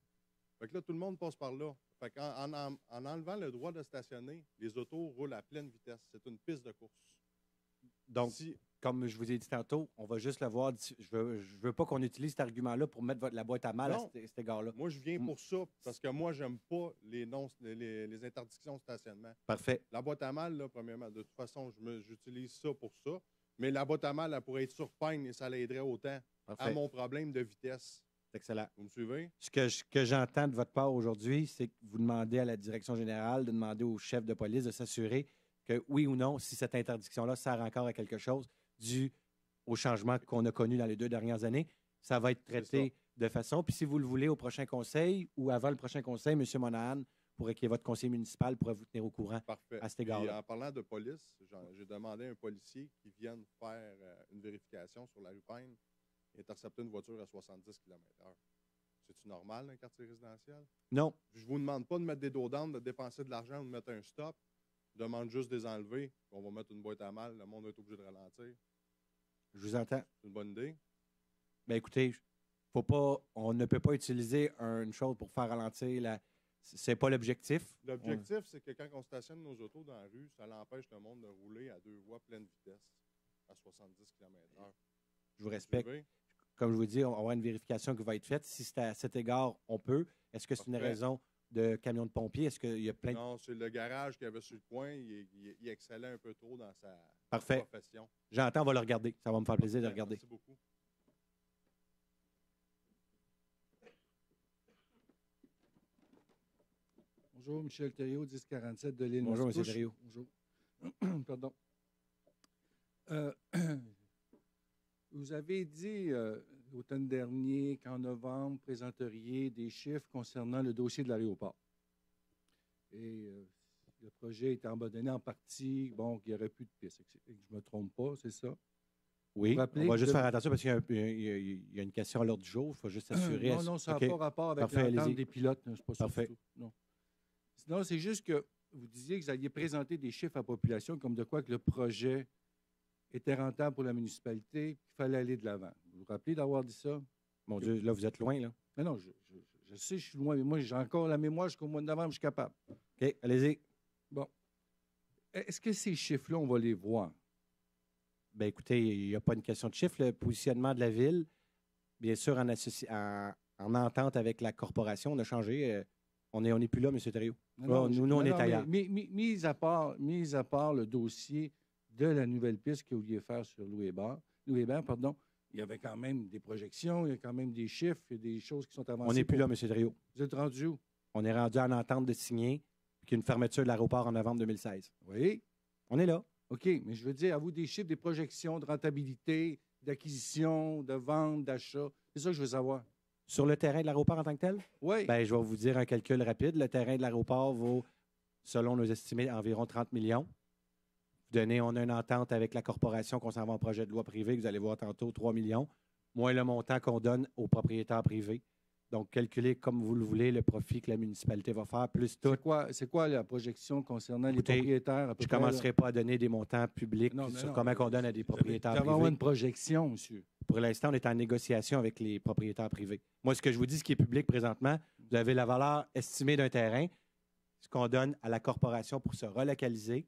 Fait que là, tout le monde passe par là. Fait qu'en enlevant le droit de stationner, les autos roulent à pleine vitesse. C'est une piste de course. Donc, comme je vous ai dit tantôt, on va juste le voir. Je veux pas qu'on utilise cet argument-là pour mettre la boîte à mal à cet égard-là. Moi, je viens pour ça, parce que moi, j'aime pas les interdictions de stationnement. Parfait. La boîte à mal, là, premièrement, de toute façon, j'utilise ça pour ça. Mais la boîte à mal, elle pourrait être sur Pine et ça l'aiderait autant à mon problème de vitesse. C'est excellent. Vous me suivez? Ce que j'entends de votre part aujourd'hui, c'est que vous demandez à la direction générale, de demander au chef de police de s'assurer que oui ou non, si cette interdiction-là sert encore à quelque chose dû au changement qu'on a connu dans les 2 dernières années, ça va être traité de façon. Puis si vous le voulez au prochain conseil ou avant le prochain conseil, M. Monahan, qui est votre conseiller municipal, pourrait vous tenir au courant. Parfait. À cet égard-là. En parlant de police, j'ai demandé à un policier qui vienne faire une vérification sur la rue Pine et intercepter une voiture à 70 km/h. C'est-tu normal dans un quartier résidentiel? Non. Je ne vous demande pas de mettre des dos d'âne, de dépenser de l'argent ou de mettre un stop. Je demande juste de les enlever. On va mettre une boîte à mal. Le monde va être obligé de ralentir. Je vous entends. C'est une bonne idée. Bien, écoutez, on ne peut pas utiliser une chose pour faire ralentir c'est pas l'objectif. L'objectif, c'est que quand on stationne nos autos dans la rue, ça l'empêche le monde de rouler à 2 voies pleine vitesse à 70 km/h. Je vous respecte. Comme je vous dis, on va avoir une vérification qui va être faite. Si c'est à cet égard, on peut. Est-ce que c'est une raison de camion de pompier? Est-ce qu'il y a plein de... Non, c'est le garage qu'il y avait sur le coin. Il excellait un peu trop dans sa profession. J'entends, on va le regarder. Ça va me faire plaisir de regarder. Merci beaucoup. Bonjour, Michel Thériault, 1047 de l'île Bonjour, Mascouche. M. Thériault. Bonjour. Pardon. Vous avez dit l'automne dernier qu'en novembre, vous présenteriez des chiffres concernant le dossier de l'aéroport. Et le projet est abandonné en partie, bon, qu'il n'y aurait plus de pistes. Et que je ne me trompe pas, c'est ça? Oui, rappelez on va que juste de- faire attention parce qu'il y a une question à l'ordre du jour. Il faut juste s'assurer. Non, ça n'a OK. pas rapport avec Parfait, l'entente allez-y. des pilotes. C'est pas ça Parfait. du tout. Non. Sinon, c'est juste que vous disiez que vous alliez présenter des chiffres à la population comme de quoi que le projet était rentable pour la municipalité, qu'il fallait aller de l'avant. Vous vous rappelez d'avoir dit ça? Mon Dieu, là, vous êtes loin, là. Mais non, je sais, je suis loin, mais moi, j'ai encore la mémoire jusqu'au mois de novembre, je suis capable. OK, allez-y. Bon. Est-ce que ces chiffres-là, on va les voir? Bien, écoutez, il n'y a pas une question de chiffre. Le positionnement de la ville, bien sûr, en entente avec la corporation, on a changé. On n'est plus là, M. Thériault. Non, nous, on est ailleurs. Mis à part le dossier de la nouvelle piste que vous vouliez faire sur Louis Hébert, il y avait quand même des projections, il y a quand même des chiffres, il y a des choses qui sont avancées. On n'est plus là, M. Thériault. Vous êtes rendu où? On est rendu en entente de signer puis une fermeture de l'aéroport en novembre 2016. Oui. On est là. OK, mais je veux dire, à vous des chiffres, des projections de rentabilité, d'acquisition, de vente, d'achat. C'est ça que je veux savoir. Sur le terrain de l'aéroport en tant que tel, Oui. ben, je vais vous dire un calcul rapide. Le terrain de l'aéroport vaut, selon nos estimés, environ 30 millions. On a une entente avec la corporation qu'on s'en va en projet de loi privé, que vous allez voir tantôt, 3 millions, moins le montant qu'on donne aux propriétaires privés. Donc, calculez comme vous le voulez le profit que la municipalité va faire, plus tout. C'est quoi la projection concernant Écoutez, les propriétaires? À peu Je ne près, là? commencerai pas à donner des montants publics Non, mais sur non, comment on donne à des propriétaires Vous avez privés. une projection, monsieur. Pour l'instant, on est en négociation avec les propriétaires privés. Moi, ce que je vous dis, ce qui est public présentement, vous avez la valeur estimée d'un terrain, ce qu'on donne à la corporation pour se relocaliser.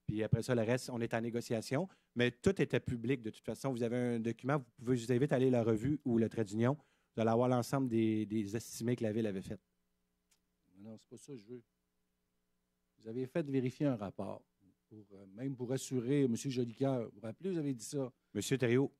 Puis après ça, le reste, on est en négociation. Mais tout était public de toute façon. Vous avez un document, je vous invite à aller la revue ou le trait d'union. Vous allez avoir l'ensemble des estimés que la Ville avait fait. Non, c'est pas ça que je veux. Vous avez fait vérifier un rapport, même pour assurer M. Jolicoeur. Vous vous rappelez, vous avez dit ça. M. Thériault,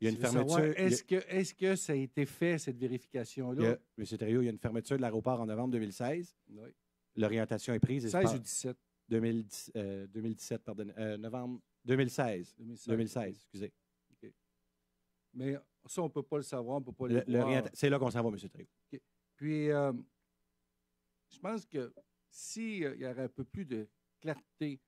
il y a une Je veux savoir, fermeture. Est-ce que ça a été fait, cette vérification-là? M. Thériault, il y a une fermeture de l'aéroport en novembre 2016. Oui. L'orientation est prise. 16 ou 17? 2017, pardon. Novembre 2016. 2016, excusez. Mais ça, on ne peut pas le savoir, on ne peut pas le voir. C'est là qu'on s'en va, M. Thériault. Okay. Puis, je pense que s'il y aurait un peu plus de clarté,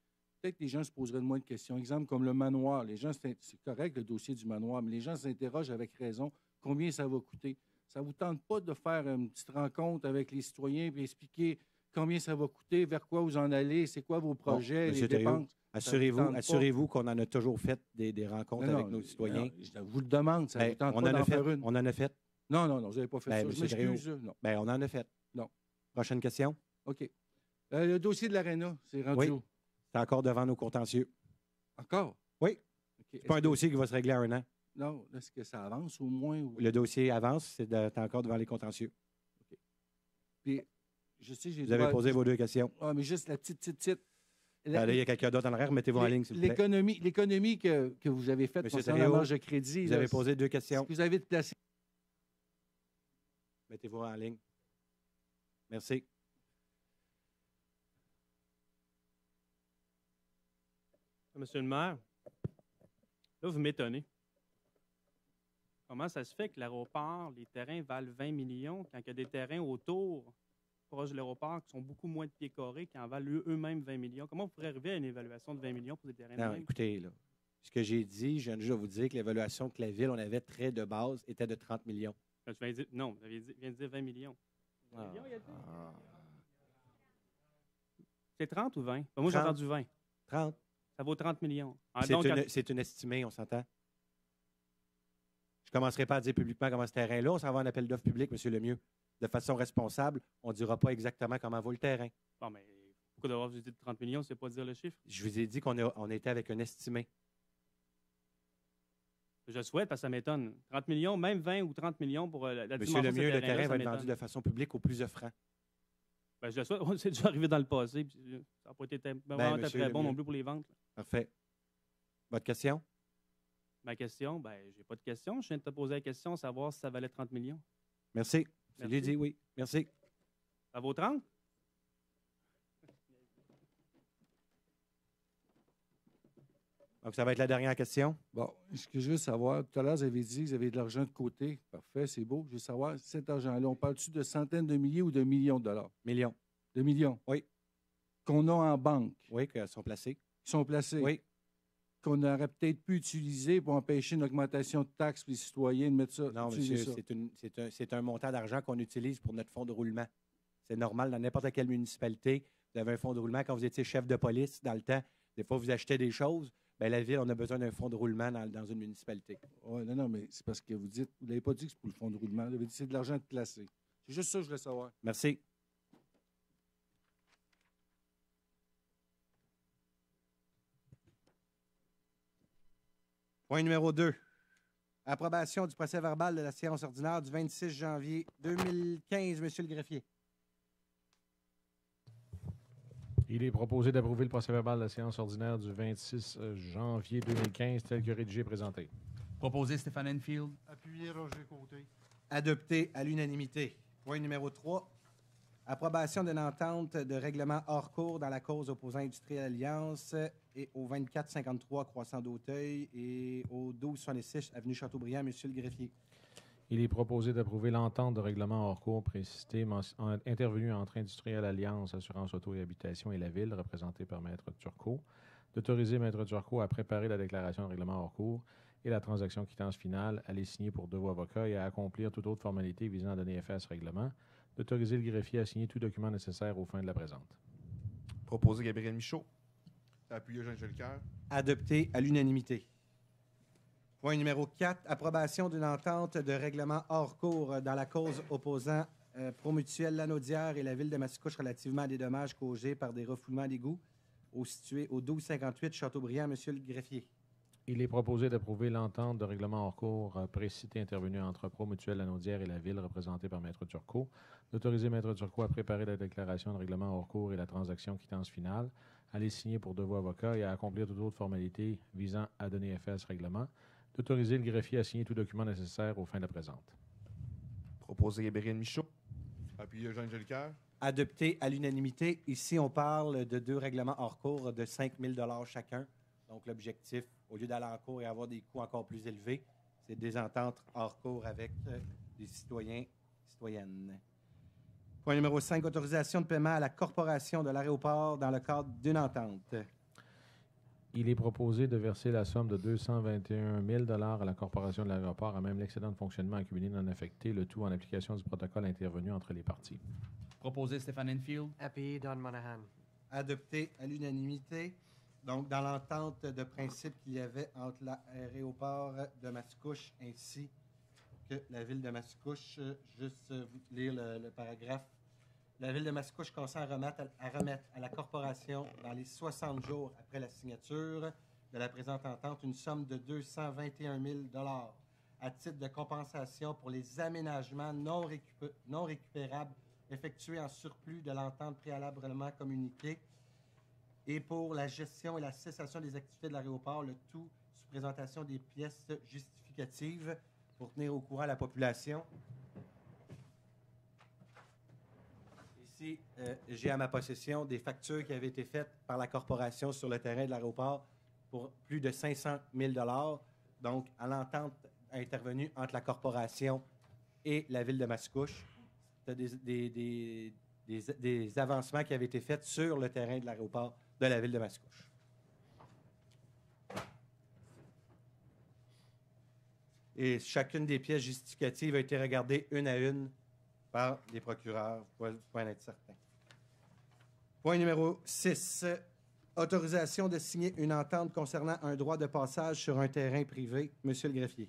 peut-être que les gens se poseraient moins de questions. Exemple comme le manoir. Les gens, c'est correct le dossier du manoir, mais les gens s'interrogent avec raison combien ça va coûter. Ça ne vous tente pas de faire une petite rencontre avec les citoyens et expliquer combien ça va coûter, vers quoi vous en allez, c'est quoi vos projets, les dépenses? Assurez-vous qu'on en a toujours fait des rencontres avec nos citoyens. Non, je vous le demande, ça vous tente on pas en a d'en fait. faire une? On en a fait. Non, vous n'avez pas fait ça. Je M. Thériault, m'excuse. Non. on en a fait. Non. Prochaine question. OK. Le dossier de l'Arena, c'est rendu où? C'est encore devant nos contentieux. Encore? Oui. Okay. C'est pas un dossier qui va se régler en un an. Non. Est-ce que ça avance au moins? Ou... Le dossier avance, c'est encore devant les contentieux. OK. Puis, je sais, vous avez posé vos deux questions. Ah, mais juste la petite. Là, il y a quelqu'un d'autre en arrière. Mettez-vous en ligne, s'il vous plaît. L'économie que vous avez faite concernant la marge de crédit. Vous avez posé deux questions. Vous avez placé. Mettez-vous en ligne. Merci. Monsieur le maire, là, vous m'étonnez. Comment ça se fait que l'aéroport, les terrains valent 20 millions quand il y a des terrains autour, proches de l'aéroport, qui sont beaucoup moins de pieds carrés, qui en valent eux-mêmes 20 millions? Comment vous pourrez arriver à une évaluation de 20 millions pour des terrains de Non, même? écoutez, là, ce que j'ai dit, je viens déjà vous dire que l'évaluation que la Ville, on avait très de base, était de 30 millions. Tu viens de dire, non, vous viens de dire 20 millions. 20 millions, il a dit? C'est 30 ou 20? Ben, moi, j'ai 30. entendu 20. 30. Ça vaut 30 millions. C'est une estimée, on s'entend. Je ne commencerai pas à dire publiquement comment ce terrain-là. On s'en va en appel d'offres public, M. Lemieux. De façon responsable, on ne dira pas exactement comment vaut le terrain. Bon, mais pourquoi d'avoir dit 30 millions, c'est pas dire le chiffre? Je vous ai dit qu'on était avec un estimé. Je souhaite, parce que ça m'étonne. 30 millions, même 20 ou 30 millions pour la dimension M. de ce Lemieux, le terrain va être m'étonne. vendu de façon publique au plus offrant. Ben, je le souhaite. C'est déjà arrivé dans le passé. Puis ça n'a pas été vraiment très bon non plus pour les ventes. Là. Parfait. Votre question? Ma question, ben, j'ai pas de question. Je viens de te poser la question, savoir si ça valait 30 millions. Merci. C'est lui Merci. dit oui. Merci. Ça vaut 30? Donc, ça va être la dernière question. Bon, ce que je veux savoir, tout à l'heure, vous avez dit que vous avez de l'argent de côté. Parfait, c'est beau. Je veux savoir, cet argent-là, on parle-tu de centaines de milliers ou de millions de dollars? Millions. De millions? Oui. Qu'on a en banque, Oui, qu'elles sont placées. qui sont placés, Oui. qu'on aurait peut-être pu utiliser pour empêcher une augmentation de taxes pour les citoyens de mettre ça. Non, utiliser monsieur, ça. c'est un montant d'argent qu'on utilise pour notre fonds de roulement. C'est normal dans n'importe quelle municipalité. Vous avez un fonds de roulement. Quand vous étiez chef de police, dans le temps, des fois, vous achetez des choses. Bien, la ville, on a besoin d'un fonds de roulement dans une municipalité. Ouais, non, mais c'est parce que vous dites, vous n'avez pas dit que c'est pour le fonds de roulement. Vous avez dit que c'est de l'argent de placé. C'est juste ça que je voulais savoir. Merci. Point numéro 2. Approbation du procès-verbal de la séance ordinaire du 26 janvier 2015, Monsieur le greffier. Il est proposé d'approuver le procès-verbal de la séance ordinaire du 26 janvier 2015 tel que rédigé et présenté. Proposé Stéphane Enfield. Appuyé Roger Côté. Adopté à l'unanimité. Point numéro 3. Approbation d'une entente de règlement hors cours dans la cause opposant Industrielle Alliance et au 2453 Croissant d'Auteuil et au 1266 Avenue Chateaubriand, Monsieur le greffier. Il est proposé d'approuver l'entente de règlement hors cours précité intervenue entre Industrielle Alliance, Assurance Auto et Habitation et la Ville, représentée par Maître Turcot, d'autoriser Maître Turcot à préparer la déclaration de règlement hors cours et la transaction quittance finale, à les signer pour deux voix avocats et à accomplir toute autre formalité visant à donner effet à ce règlement, d'autoriser le greffier à signer tout document nécessaire aux fins de la présente. Proposé Gabriel Michaud. Appuyé Eugène Jolicoeur. Adopté à l'unanimité. Point numéro 4. Approbation d'une entente de règlement hors cours dans la cause opposant Promutuelle Lanaudière et la Ville de Mascouche relativement à des dommages causés par des refoulements d'égouts situés au 1258 Chateaubriand, Monsieur le greffier. Il est proposé d'approuver l'entente de règlement hors cours précité intervenue entre Promutuelle Lanaudière et la Ville, représentée par Maître Turcot, d'autoriser Maître Turcot à préparer la déclaration de règlement hors cours et la transaction quittance finale, à les signer pour deux voix avocats et à accomplir toute autre formalité visant à donner effet à ce règlement, d'autoriser le greffier à signer tout document nécessaire aux fins de la présente. Proposé Gabriel Michaud. Appuyé Eugène Jolicoeur. Adopté à l'unanimité. Ici, on parle de deux règlements hors cours de 5 000 chacun. Donc, l'objectif, au lieu d'aller en cours et avoir des coûts encore plus élevés, c'est des ententes hors cours avec des citoyens, citoyennes. Point numéro 5, autorisation de paiement à la Corporation de l'aéroport dans le cadre d'une entente. Il est proposé de verser la somme de 221 000 à la Corporation de l'aéroport à même l'excédent de fonctionnement accumulé non affecté, le tout en application du protocole intervenu entre les parties. Proposé Stéphane Enfield. Appuyé Don Monahan. Adopté à l'unanimité. Donc, dans l'entente de principe qu'il y avait entre l'aéroport de Mascouche ainsi que la Ville de Mascouche, juste vous lire le paragraphe. La Ville de Mascouche consent à remettre à la Corporation, dans les 60 jours après la signature de la présente entente, une somme de 221 000 à titre de compensation pour les aménagements non récupérables effectués en surplus de l'entente préalablement communiquée et pour la gestion et la cessation des activités de l'aéroport, le tout sous présentation des pièces justificatives pour tenir au courant la population. Ici, j'ai à ma possession des factures qui avaient été faites par la Corporation sur le terrain de l'aéroport pour plus de 500 000 $. Donc, à l'entente intervenue entre la Corporation et la Ville de Mascouche, c'était des avancements qui avaient été faits sur le terrain de l'aéroport de la Ville de Mascouche. Et chacune des pièces justificatives a été regardée une à une par les procureurs, pour en être certain. Point numéro 6. Autorisation de signer une entente concernant un droit de passage sur un terrain privé. Monsieur le greffier.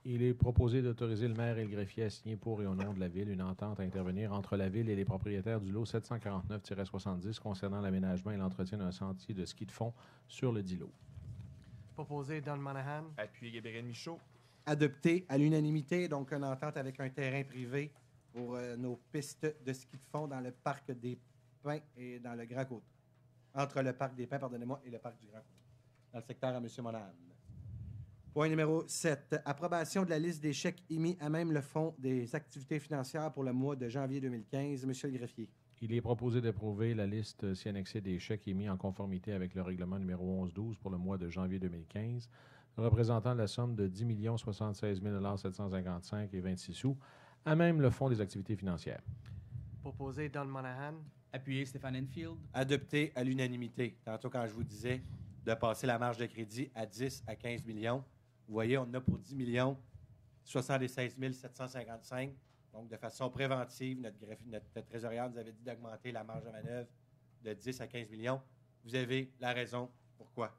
Il est proposé d'autoriser le maire et le greffier à signer pour et au nom de la Ville une entente à intervenir entre la Ville et les propriétaires du lot 749-70 concernant l'aménagement et l'entretien d'un sentier de ski de fond sur le dit lot. Proposé Don Monahan. Appuyé Gabriel Michaud. Adopté à l'unanimité, donc une entente avec un terrain privé pour nos pistes de ski de fond dans le parc des Pins et dans le Grand Côte. Entre le parc des Pins, pardonnez-moi, et le parc du Grand Côte, dans le secteur à M. Monahan. Point numéro 7. Approbation de la liste des chèques émis à même le Fonds des activités financières pour le mois de janvier 2015. Monsieur le greffier. Il est proposé d'approuver la liste ci annexée des chèques émis en conformité avec le règlement numéro 1112 pour le mois de janvier 2015, représentant la somme de 10 076 755 et 26 sous, à même le fonds des activités financières. Proposé Don Monahan. Appuyé Stéphane Enfield. Adopté à l'unanimité. Tantôt, quand je vous disais de passer la marge de crédit à 10 à 15 millions, vous voyez, on en a pour 10 millions, 76 755. Donc, de façon préventive, notre trésorière nous avait dit d'augmenter la marge de manœuvre de 10 à 15 millions. Vous avez la raison pourquoi.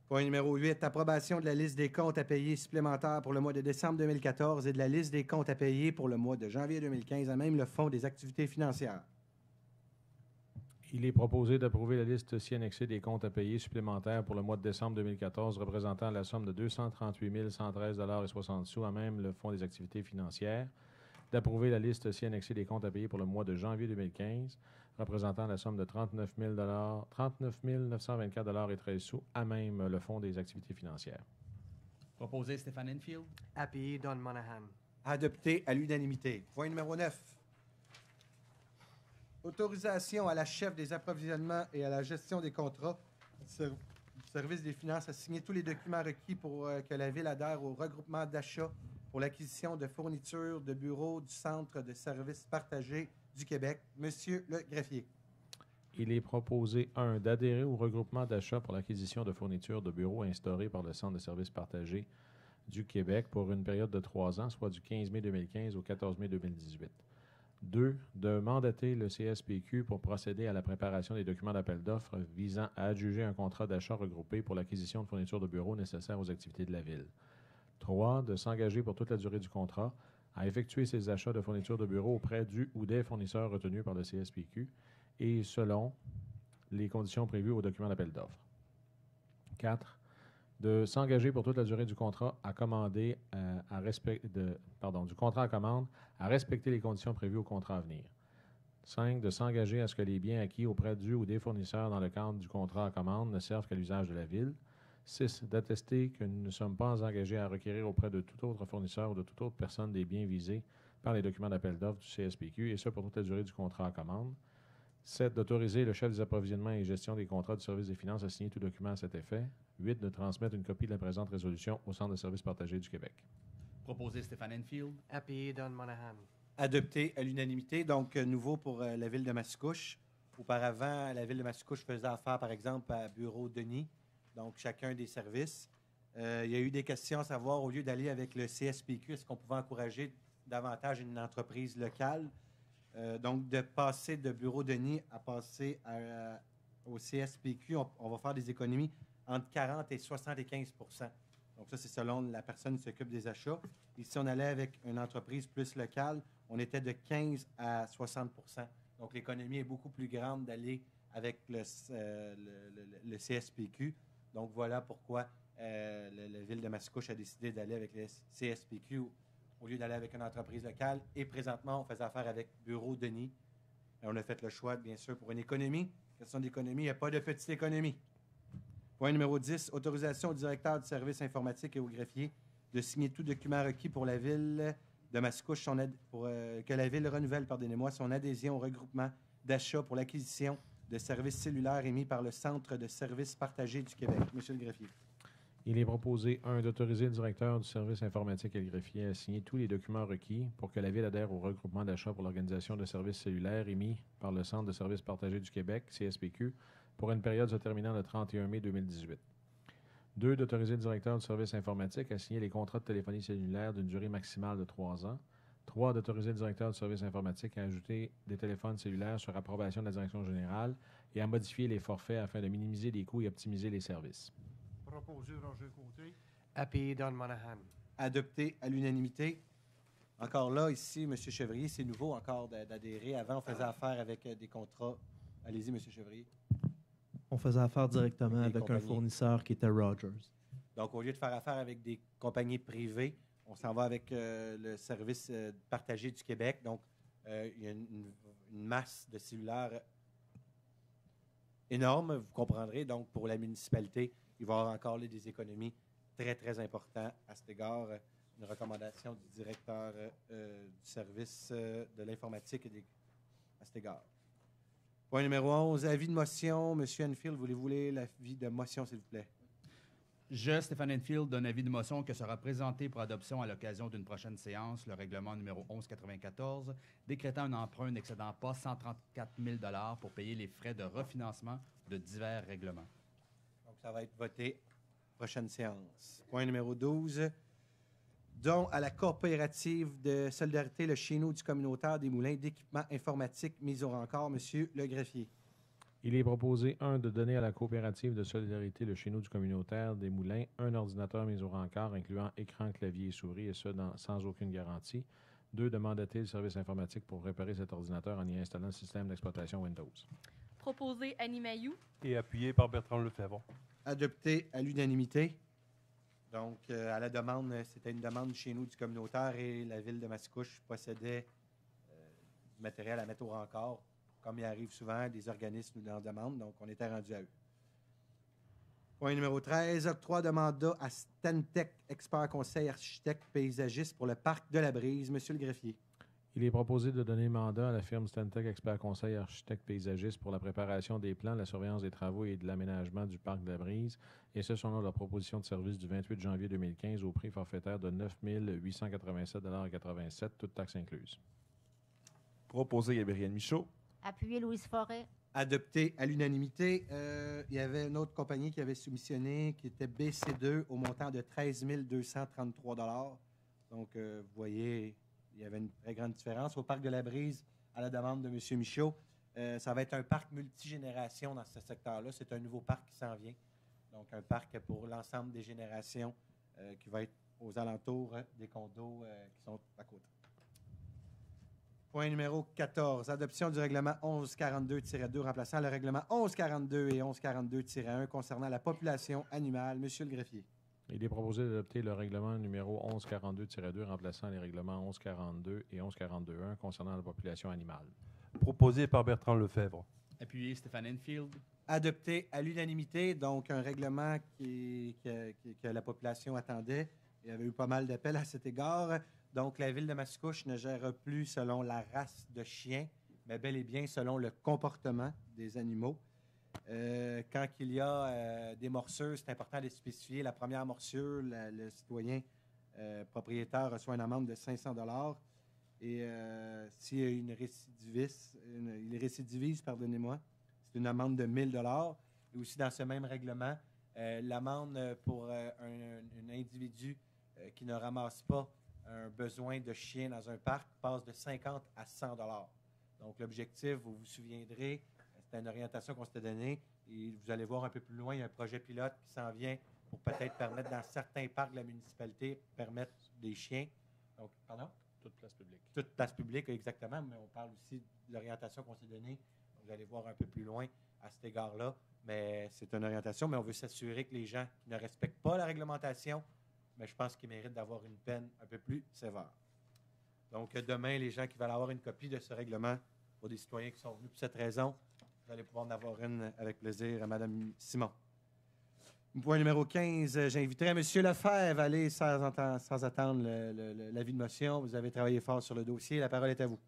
Point numéro 8, approbation de la liste des comptes à payer supplémentaires pour le mois de décembre 2014 et de la liste des comptes à payer pour le mois de janvier 2015, à même le fonds des activités financières. Il est proposé d'approuver la liste ci annexée des comptes à payer supplémentaires pour le mois de décembre 2014, représentant la somme de 238 113 et 60 sous, à même le fonds des activités financières, d'approuver la liste ci annexée des comptes à payer pour le mois de janvier 2015, représentant la somme de 39 924 et 13 sous, à même le fonds des activités financières. Proposé Stéphane Enfield. Appuyé Don Monahan. Adopté à l'unanimité. Point numéro 9. Autorisation à la chef des approvisionnements et à la gestion des contrats du service des finances à signer tous les documents requis pour que la Ville adhère au regroupement d'achat pour l'acquisition de fournitures de bureaux du Centre de services partagés du Québec. Monsieur le greffier. Il est proposé, 1, d'adhérer au regroupement d'achat pour l'acquisition de fournitures de bureaux instauré par le Centre de services partagés du Québec pour une période de 3 ans, soit du 15 mai 2015 au 14 mai 2018. 2, de mandater le CSPQ pour procéder à la préparation des documents d'appel d'offres visant à adjuger un contrat d'achat regroupé pour l'acquisition de fournitures de bureaux nécessaires aux activités de la Ville. 3, de s'engager pour toute la durée du contrat à effectuer ses achats de fournitures de bureaux auprès du ou des fournisseurs retenus par le CSPQ et selon les conditions prévues au document d'appel d'offres. 4, de s'engager pour toute la durée du contrat à commander du contrat à commande à respecter les conditions prévues au contrat à venir. 5, de s'engager à ce que les biens acquis auprès du ou des fournisseurs dans le cadre du contrat à commande ne servent qu'à l'usage de la Ville. 6, d'attester que nous ne sommes pas engagés à requérir auprès de tout autre fournisseur ou de toute autre personne des biens visés par les documents d'appel d'offres du CSPQ, et ce pour toute la durée du contrat à commande. 7, d'autoriser le chef des approvisionnements et gestion des contrats du service des finances à signer tout document à cet effet. 8, de transmettre une copie de la présente résolution au Centre de services partagés du Québec. Proposé Stéphane Enfield. Appuyé Don Monahan. Adopté à l'unanimité, donc nouveau pour la Ville de Mascouche. Auparavant, la Ville de Mascouche faisait affaire, par exemple, à Bureau Denis, donc chacun des services. Il y a eu des questions à savoir, au lieu d'aller avec le CSPQ, est-ce qu'on pouvait encourager davantage une entreprise locale? Donc, de passer de Bureau Denis à passer au CSPQ, on va faire des économies entre 40 et 75 %. Donc, ça, c'est selon la personne qui s'occupe des achats. Et si on allait avec une entreprise plus locale, on était de 15 à 60 %. Donc, l'économie est beaucoup plus grande d'aller avec le CSPQ. Donc, voilà pourquoi la Ville de Mascouche a décidé d'aller avec le CSPQ au lieu d'aller avec une entreprise locale. Et présentement, on faisait affaire avec Bureau Denis. Et on a fait le choix, bien sûr, pour une économie. Question d'économie, il n'y a pas de petite économie. Point numéro 10, autorisation au directeur du service informatique et au greffier de signer tout document requis pour la Ville de Mascouche, pour que la Ville renouvelle, pardonnez-moi, son adhésion au regroupement d'achat pour l'acquisition de services cellulaires émis par le Centre de services partagés du Québec. Monsieur le greffier. Il est proposé, 1, d'autoriser le directeur du service informatique et le greffier à signer tous les documents requis pour que la Ville adhère au regroupement d'achat pour l'organisation de services cellulaires émis par le Centre de services partagés du Québec, CSPQ, pour une période se terminant le 31 mai 2018. 2, d'autoriser le directeur du service informatique à signer les contrats de téléphonie cellulaire d'une durée maximale de 3 ans. 3, d'autoriser le directeur du service informatique à ajouter des téléphones cellulaires sur approbation de la direction générale et à modifier les forfaits afin de minimiser les coûts et optimiser les services. Proposé Roger Côté. Appuyé Don Monahan. Adopté à l'unanimité. Encore là, ici, M. Chevrier, c'est nouveau encore d'adhérer. Avant, on faisait affaire avec des contrats. Allez-y, M. Chevrier. On faisait affaire directement avec un compagnies. fournisseur qui était Rogers. Donc, au lieu de faire affaire avec des compagnies privées, on s'en va avec le service partagé du Québec. Donc, il y a une masse de cellulaires énorme, vous comprendrez. Donc, pour la municipalité, il va y avoir encore là, des économies très, très importantes à cet égard. Une recommandation du directeur du service de l'informatique et à cet égard. Point numéro 11, avis de motion. Monsieur Enfield, voulez-vous lire l'avis de motion, s'il vous plaît? Je, Stéphane Enfield, donne avis de motion que sera présenté pour adoption à l'occasion d'une prochaine séance le règlement numéro 1194, décrétant un emprunt n'excédant pas 134 000 $ pour payer les frais de refinancement de divers règlements. Donc, ça va être voté prochaine séance. Point numéro 12, don à la coopérative de solidarité Le Chéneau du communautaire des moulins d'équipements informatiques mis au rencard. Monsieur le greffier. Il est proposé, 1, de donner à la coopérative de solidarité Le Chéneau du communautaire des moulins un ordinateur mis au rencard incluant écran, clavier et souris, et ce, sans aucune garantie. 2, de mandater le service informatique pour réparer cet ordinateur en y installant le système d'exploitation Windows. Proposé Annie Mailloux. Et appuyé par Bertrand Lefebvre. Adopté à l'unanimité. Donc, à la demande, c'était une demande chez nous du communautaire et la ville de Mascouche possédait du matériel à mettre au rencard. Comme il arrive souvent, des organismes nous en demandent, donc on était rendu à eux. Point numéro 13, octroi de mandat à Stantec, expert conseil architecte paysagiste pour le parc de la Brise. Monsieur le greffier. Il est proposé de donner mandat à la firme Stantec, expert conseil architecte paysagiste pour la préparation des plans, la surveillance des travaux et de l'aménagement du parc de la Brise, et ce selon la proposition de service du 28 janvier 2015 au prix forfaitaire de 9 887,87 $, toutes taxes incluses. Proposé Gabriel Michaud. Appuyé Louise Forêt. Adopté à l'unanimité. Il y avait une autre compagnie qui avait soumissionné, qui était BC2, au montant de 13 233 $. Donc, vous voyez, il y avait une très grande différence. Au Parc de la Brise, à la demande de M. Michaud, ça va être un parc multigénération dans ce secteur-là. C'est un nouveau parc qui s'en vient. Donc, un parc pour l'ensemble des générations qui va être aux alentours des condos qui sont à côté. Point numéro 14, adoption du règlement 1142-2 remplaçant le règlement 1142 et 1142-1 concernant la population animale. Monsieur le greffier. Il est proposé d'adopter le règlement numéro 1142-2 remplaçant les règlements 1142 et 1142-1 concernant la population animale. Proposé par Bertrand Lefebvre. Appuyé Stéphane Enfield. Adopté à l'unanimité, donc un règlement que la population attendait. Il y avait eu pas mal d'appels à cet égard. Donc, la ville de Mascouche ne gère plus selon la race de chien, mais bel et bien selon le comportement des animaux. Quand il y a des morsures, c'est important de spécifier. La première morsure, le citoyen propriétaire reçoit une amende de 500 $. Et s'il y a une il récidivise, pardonnez-moi, c'est une amende de 1 000 $. Et aussi, dans ce même règlement, l'amende pour un individu qui ne ramasse pas un besoin de chien dans un parc passe de 50 à 100 $. Donc, l'objectif, vous vous souviendrez, c'était une orientation qu'on s'était donnée. Et vous allez voir un peu plus loin, il y a un projet pilote qui s'en vient pour peut-être permettre, dans certains parcs de la municipalité, permettre des chiens. Donc, pardon? Toute place publique. Toute place publique, exactement, mais on parle aussi de l'orientation qu'on s'est donnée. Donc, vous allez voir un peu plus loin à cet égard-là. Mais c'est une orientation, mais on veut s'assurer que les gens qui ne respectent pas la réglementation, mais je pense qu'ils méritent d'avoir une peine un peu plus sévère. Donc, demain, les gens qui veulent avoir une copie de ce règlement pour des citoyens qui sont venus pour cette raison, vous allez pouvoir en avoir une avec plaisir à Mme Simon. Point numéro 15, j'inviterai M. Lefebvre à aller sans attendre l'avis de motion. Vous avez travaillé fort sur le dossier. La parole est à vous.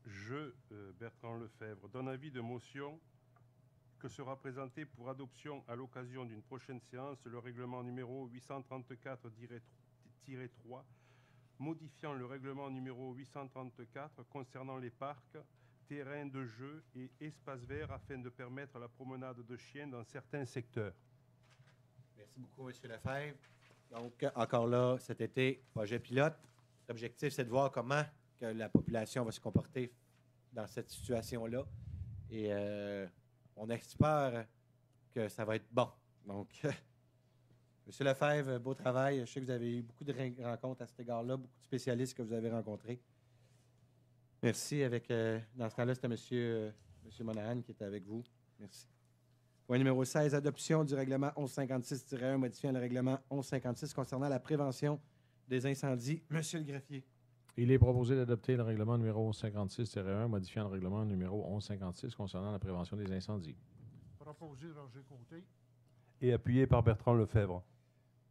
Je, Bertrand Lefebvre, donne avis de motion que sera présenté pour adoption à l'occasion d'une prochaine séance le règlement numéro 834-3, modifiant le règlement numéro 834 concernant les parcs, terrains de jeu et espaces verts afin de permettre la promenade de chiens dans certains secteurs. Merci beaucoup, M. Lefebvre. Donc, encore là, cet été, projet pilote. L'objectif, c'est de voir comment que la population va se comporter dans cette situation-là. Et on espère que ça va être bon. Donc, M. Lefebvre, beau travail. Je sais que vous avez eu beaucoup de rencontres à cet égard-là, beaucoup de spécialistes que vous avez rencontrés. Merci. Dans ce temps-là, c'était M. Monahan qui était avec vous. Merci. Point numéro 16, adoption du règlement 1156-1 modifiant le règlement 1156 concernant la prévention des incendies. Monsieur le greffier. Il est proposé d'adopter le règlement numéro 1156-1 modifiant le règlement numéro 1156 concernant la prévention des incendies. Proposé Roger Côté. Et appuyé par Bertrand Lefebvre.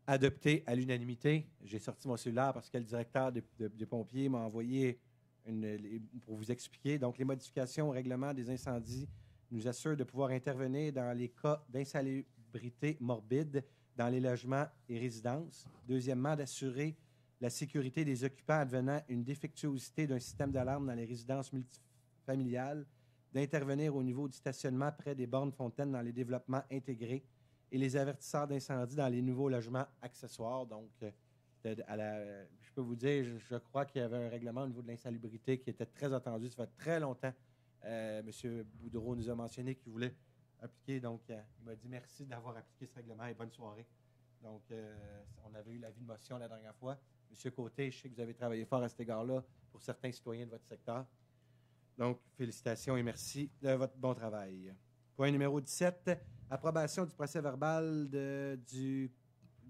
Adopté à l'unanimité. J'ai sorti mon cellulaire parce que le directeur des pompiers m'a envoyé pour vous expliquer. Donc, les modifications au règlement des incendies nous assurent de pouvoir intervenir dans les cas d'insalubrité morbide dans les logements et résidences. Deuxièmement, d'assurer la sécurité des occupants advenant une défectuosité d'un système d'alarme dans les résidences multifamiliales, d'intervenir au niveau du stationnement près des bornes fontaines dans les développements intégrés et les avertisseurs d'incendie dans les nouveaux logements accessoires. Donc, je peux vous dire, je crois qu'il y avait un règlement au niveau de l'insalubrité qui était très attendu. Ça fait très longtemps. M. Boudreau nous a mentionné qu'il voulait appliquer. Donc, il m'a dit merci d'avoir appliqué ce règlement et bonne soirée. Donc, on avait eu l'avis de motion la dernière fois. M. Côté, je sais que vous avez travaillé fort à cet égard-là pour certains citoyens de votre secteur. Donc, félicitations et merci de votre bon travail. Point numéro 17, approbation du procès-verbal de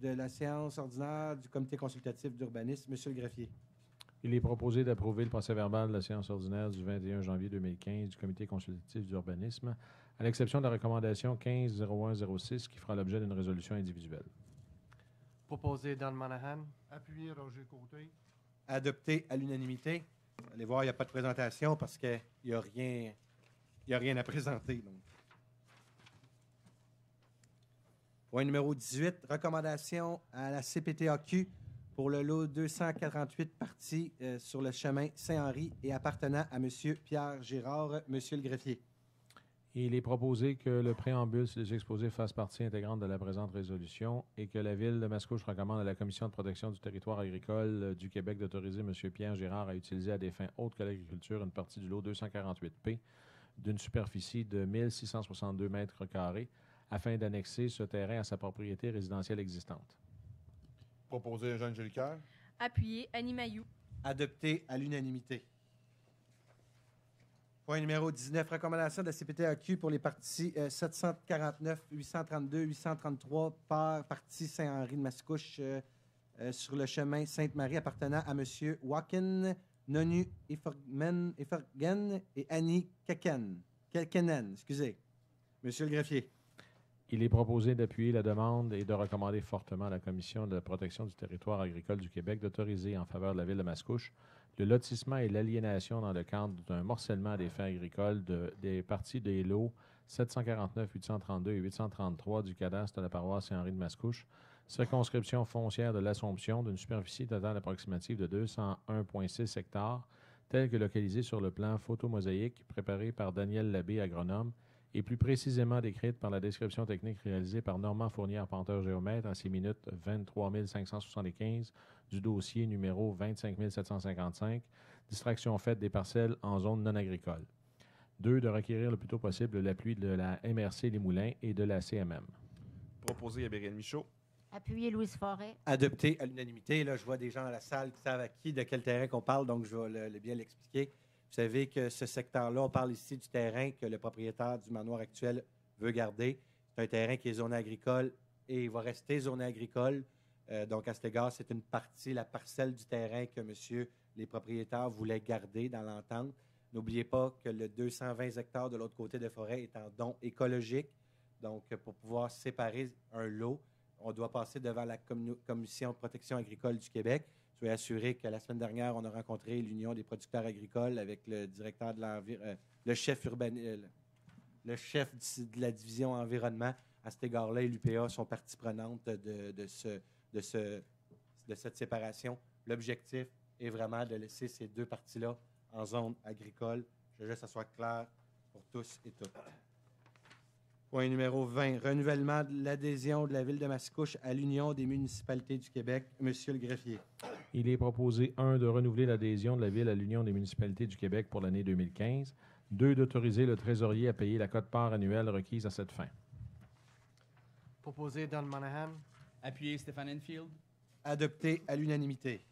la séance ordinaire du comité consultatif d'urbanisme. Monsieur le greffier. Il est proposé d'approuver le procès-verbal de la séance ordinaire du 21 janvier 2015 du comité consultatif d'urbanisme, à l'exception de la recommandation 15-01-06 qui fera l'objet d'une résolution individuelle. Proposé Don Monahan. Appuyé Roger Côté. Adopté à l'unanimité. Vous allez voir, il n'y a pas de présentation parce qu'il n'y a rien à présenter. Donc. Point numéro 18, recommandation à la CPTAQ pour le lot 248 parties sur le chemin Saint-Henri et appartenant à M. Pierre Girard. Monsieur le greffier. Il est proposé que le préambule sur les exposés fasse partie intégrante de la présente résolution et que la Ville de Mascouche recommande à la Commission de protection du territoire agricole du Québec d'autoriser M. Pierre Girard à utiliser à des fins autres que l'agriculture une partie du lot 248P d'une superficie de 1662 mètres carrés afin d'annexer ce terrain à sa propriété résidentielle existante. Proposé Jean Jolicoeur. Appuyé Annie Mailloux. Adopté à l'unanimité. Point numéro 19, recommandation de la CPTAQ pour les parties 749, 832, 833 par partie Saint-Henri de Mascouche sur le chemin Sainte-Marie appartenant à M. Wakin, Nonu Efergen et Annie Kelkenen. Excusez. Monsieur le greffier. Il est proposé d'appuyer la demande et de recommander fortement à la Commission de la protection du territoire agricole du Québec d'autoriser en faveur de la Ville de Mascouche le lotissement et l'aliénation dans le cadre d'un morcellement des fins agricoles des parties des lots 749, 832 et 833 du cadastre de la paroisse Saint-Henri de Mascouche, circonscription foncière de l'Assomption d'une superficie totale approximative de 201,6 hectares, telle que localisée sur le plan photomosaïque préparé par Daniel Labbé, agronome, et plus précisément décrite par la description technique réalisée par Normand Fournier, arpenteur géomètre, en ces minutes 23 575 du dossier numéro 25 755, distraction faite des parcelles en zone non agricole. 2. De requérir le plus tôt possible l'appui de la MRC Les Moulins et de la CMM. Proposé Gabriel Michaud. Appuyé Louise Forêt. Adopté à l'unanimité. Là, je vois des gens dans la salle qui savent de quel terrain qu'on parle, donc je vais bien l'expliquer. Vous savez que ce secteur-là, on parle ici du terrain que le propriétaire du manoir actuel veut garder. C'est un terrain qui est zoné agricole et il va rester zoné agricole. Donc, à cet égard, c'est une partie, la parcelle du terrain que les propriétaires voulaient garder dans l'entente. N'oubliez pas que le 220 hectares de l'autre côté des forêts est en don écologique. Donc, pour pouvoir séparer un lot, on doit passer devant la Commission de protection agricole du Québec. Soyez assurés que la semaine dernière, on a rencontré l'Union des producteurs agricoles avec le directeur de le chef de la division environnement. À cet égard-là, et l'UPA sont partie prenante de cette séparation. L'objectif est vraiment de laisser ces deux parties-là en zone agricole. Je veux juste que ça soit clair pour tous et toutes. Point numéro 20, renouvellement de l'adhésion de la Ville de Mascouche à l'Union des municipalités du Québec. Monsieur le greffier. Il est proposé, 1, de renouveler l'adhésion de la Ville à l'Union des municipalités du Québec pour l'année 2015. 2, d'autoriser le trésorier à payer la quote-part annuelle requise à cette fin. Proposé Don Monahan. Appuyé Stéphane Enfield. Adopté à l'unanimité.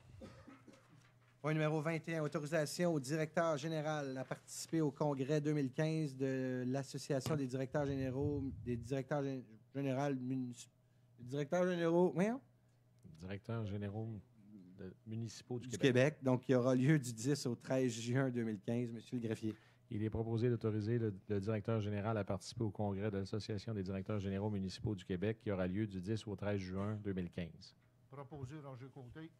Point numéro 21, autorisation au directeur général à participer au congrès 2015 de l'Association des directeurs généraux, directeurs généraux municipaux du Québec. Donc, il aura lieu du 10 au 13 juin 2015. Monsieur le greffier. Il est proposé d'autoriser le directeur général à participer au congrès de l'Association des directeurs généraux municipaux du Québec qui aura lieu du 10 au 13 juin 2015. Proposé Roger Côté.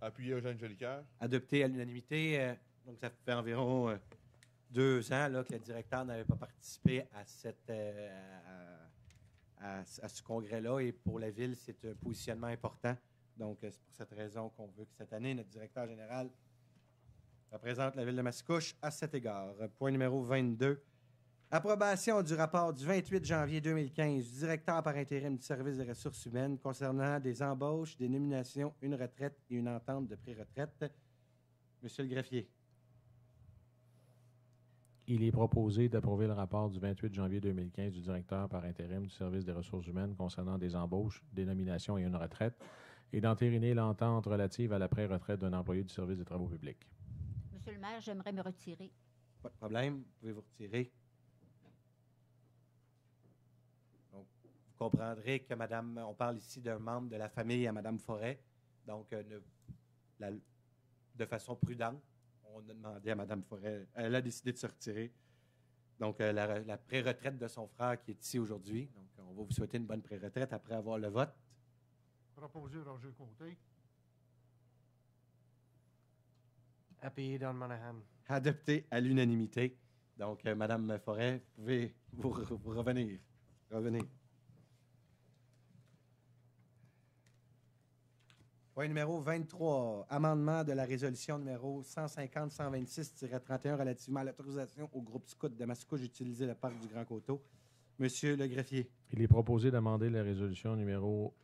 Appuyé Eugène Jolicoeur. Adopté à l'unanimité. Donc, ça fait environ 2 ans là, que le directeur n'avait pas participé à ce congrès-là. Et pour la Ville, c'est un positionnement important. Donc, c'est pour cette raison qu'on veut que cette année, notre directeur général représente la Ville de Mascouche à cet égard. Point numéro 22. Approbation du rapport du 28 janvier 2015 du directeur par intérim du service des ressources humaines concernant des embauches, des nominations, une retraite et une entente de pré-retraite. Monsieur le greffier. Il est proposé d'approuver le rapport du 28 janvier 2015 du directeur par intérim du service des ressources humaines concernant des embauches, des nominations et une retraite, et d'entériner l'entente relative à la pré-retraite d'un employé du service des travaux publics. Monsieur le maire, j'aimerais me retirer. Pas de problème, vous pouvez vous retirer. Donc, vous comprendrez que Madame, on parle ici d'un membre de la famille à Madame Forêt, donc de façon prudente. On a demandé à Mme Forêt, elle a décidé de se retirer. Donc, la pré-retraite de son frère qui est ici aujourd'hui. Donc, on va vous souhaiter une bonne pré-retraite après avoir le vote. Proposé Roger Côté. Appuyé Don Monahan. Adopté à l'unanimité. Donc, Mme Forêt, vous pouvez vous revenir. Revenez. Point numéro 23, amendement de la résolution numéro 150-126-31 relativement à l'autorisation au groupe scout de Mascouche d'utiliser le parc du Grand Coteau. Monsieur le greffier. Il est proposé d'amender la résolution numéro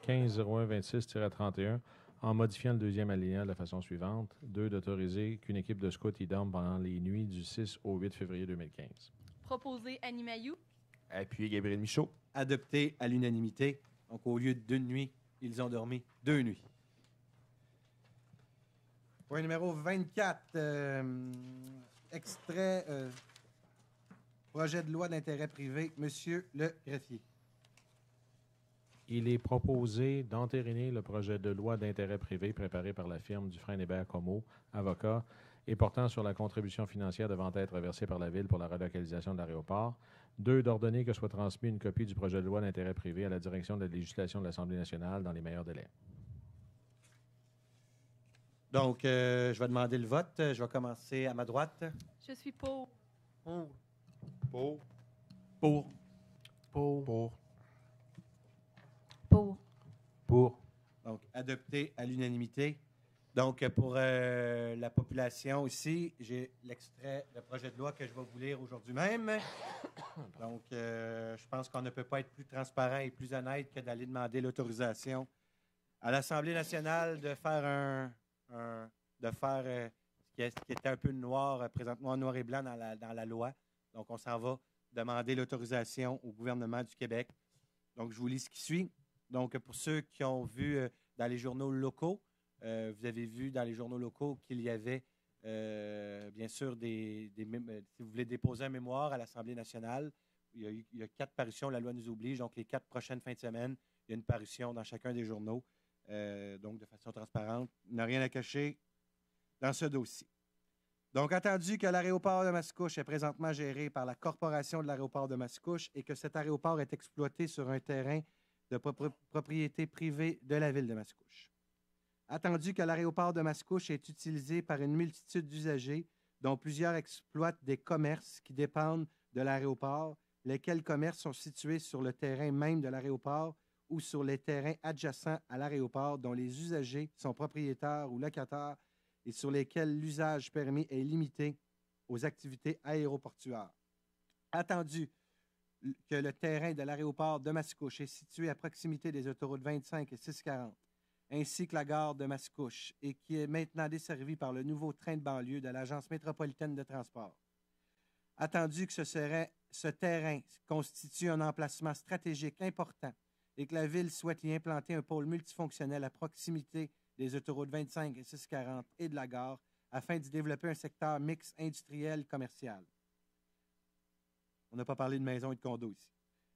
15-01-26-31 en modifiant le deuxième alinéa de la façon suivante. 2, d'autoriser qu'une équipe de scouts y dorme pendant les nuits du 6 au 8 février 2015. Proposé Annie Mailloux. Appuyé Gabriel Michaud. Adopté à l'unanimité. Donc, au lieu d'une nuit, ils ont dormi 2 nuits. Point numéro 24. Extrait projet de loi d'intérêt privé. Monsieur le greffier. Il est proposé d'entériner le projet de loi d'intérêt privé préparé par la firme Dufresne-Hébert-Comeau, avocat, et portant sur la contribution financière devant être versée par la Ville pour la relocalisation de l'aéroport. 2, d'ordonner que soit transmis une copie du projet de loi d'intérêt privé à la direction de la législation de l'Assemblée nationale dans les meilleurs délais. Donc, je vais demander le vote. Je vais commencer à ma droite. Je suis pour. Pour. Pour. Donc, adopté à l'unanimité. Donc, pour la population ici, j'ai l'extrait de projet de loi que je vais vous lire aujourd'hui même. Donc, je pense qu'on ne peut pas être plus transparent et plus honnête que d'aller demander l'autorisation à l'Assemblée nationale de faire ce qui était un peu noir, présentement en noir et blanc dans la loi. Donc, on s'en va demander l'autorisation au gouvernement du Québec. Donc, je vous lis ce qui suit. Donc, pour ceux qui ont vu dans les journaux locaux, vous avez vu dans les journaux locaux qu'il y avait, bien sûr, si vous voulez déposer un mémoire à l'Assemblée nationale, il y a 4 parutions, la loi nous oblige. Donc, les 4 prochaines fins de semaine, il y a une parution dans chacun des journaux, donc de façon transparente. Il n'y a rien à cacher dans ce dossier. Donc, attendu que l'aéroport de Mascouche est présentement géré par la Corporation de l'aéroport de Mascouche et que cet aéroport est exploité sur un terrain de propriété privée de la Ville de Mascouche. Attendu que l'aéroport de Mascouche est utilisé par une multitude d'usagers, dont plusieurs exploitent des commerces qui dépendent de l'aéroport, lesquels commerces sont situés sur le terrain même de l'aéroport ou sur les terrains adjacents à l'aéroport dont les usagers sont propriétaires ou locataires et sur lesquels l'usage permis est limité aux activités aéroportuaires. Attendu que le terrain de l'aéroport de Mascouche est situé à proximité des autoroutes 25 et 640, ainsi que la gare de Mascouche, et qui est maintenant desservie par le nouveau train de banlieue de l'Agence métropolitaine de transport. Attendu que ce terrain constitue un emplacement stratégique important et que la Ville souhaite y implanter un pôle multifonctionnel à proximité des autoroutes 25 et 640 et de la gare, afin d'y développer un secteur mixte industriel commercial. On n'a pas parlé de maisons et de condos ici.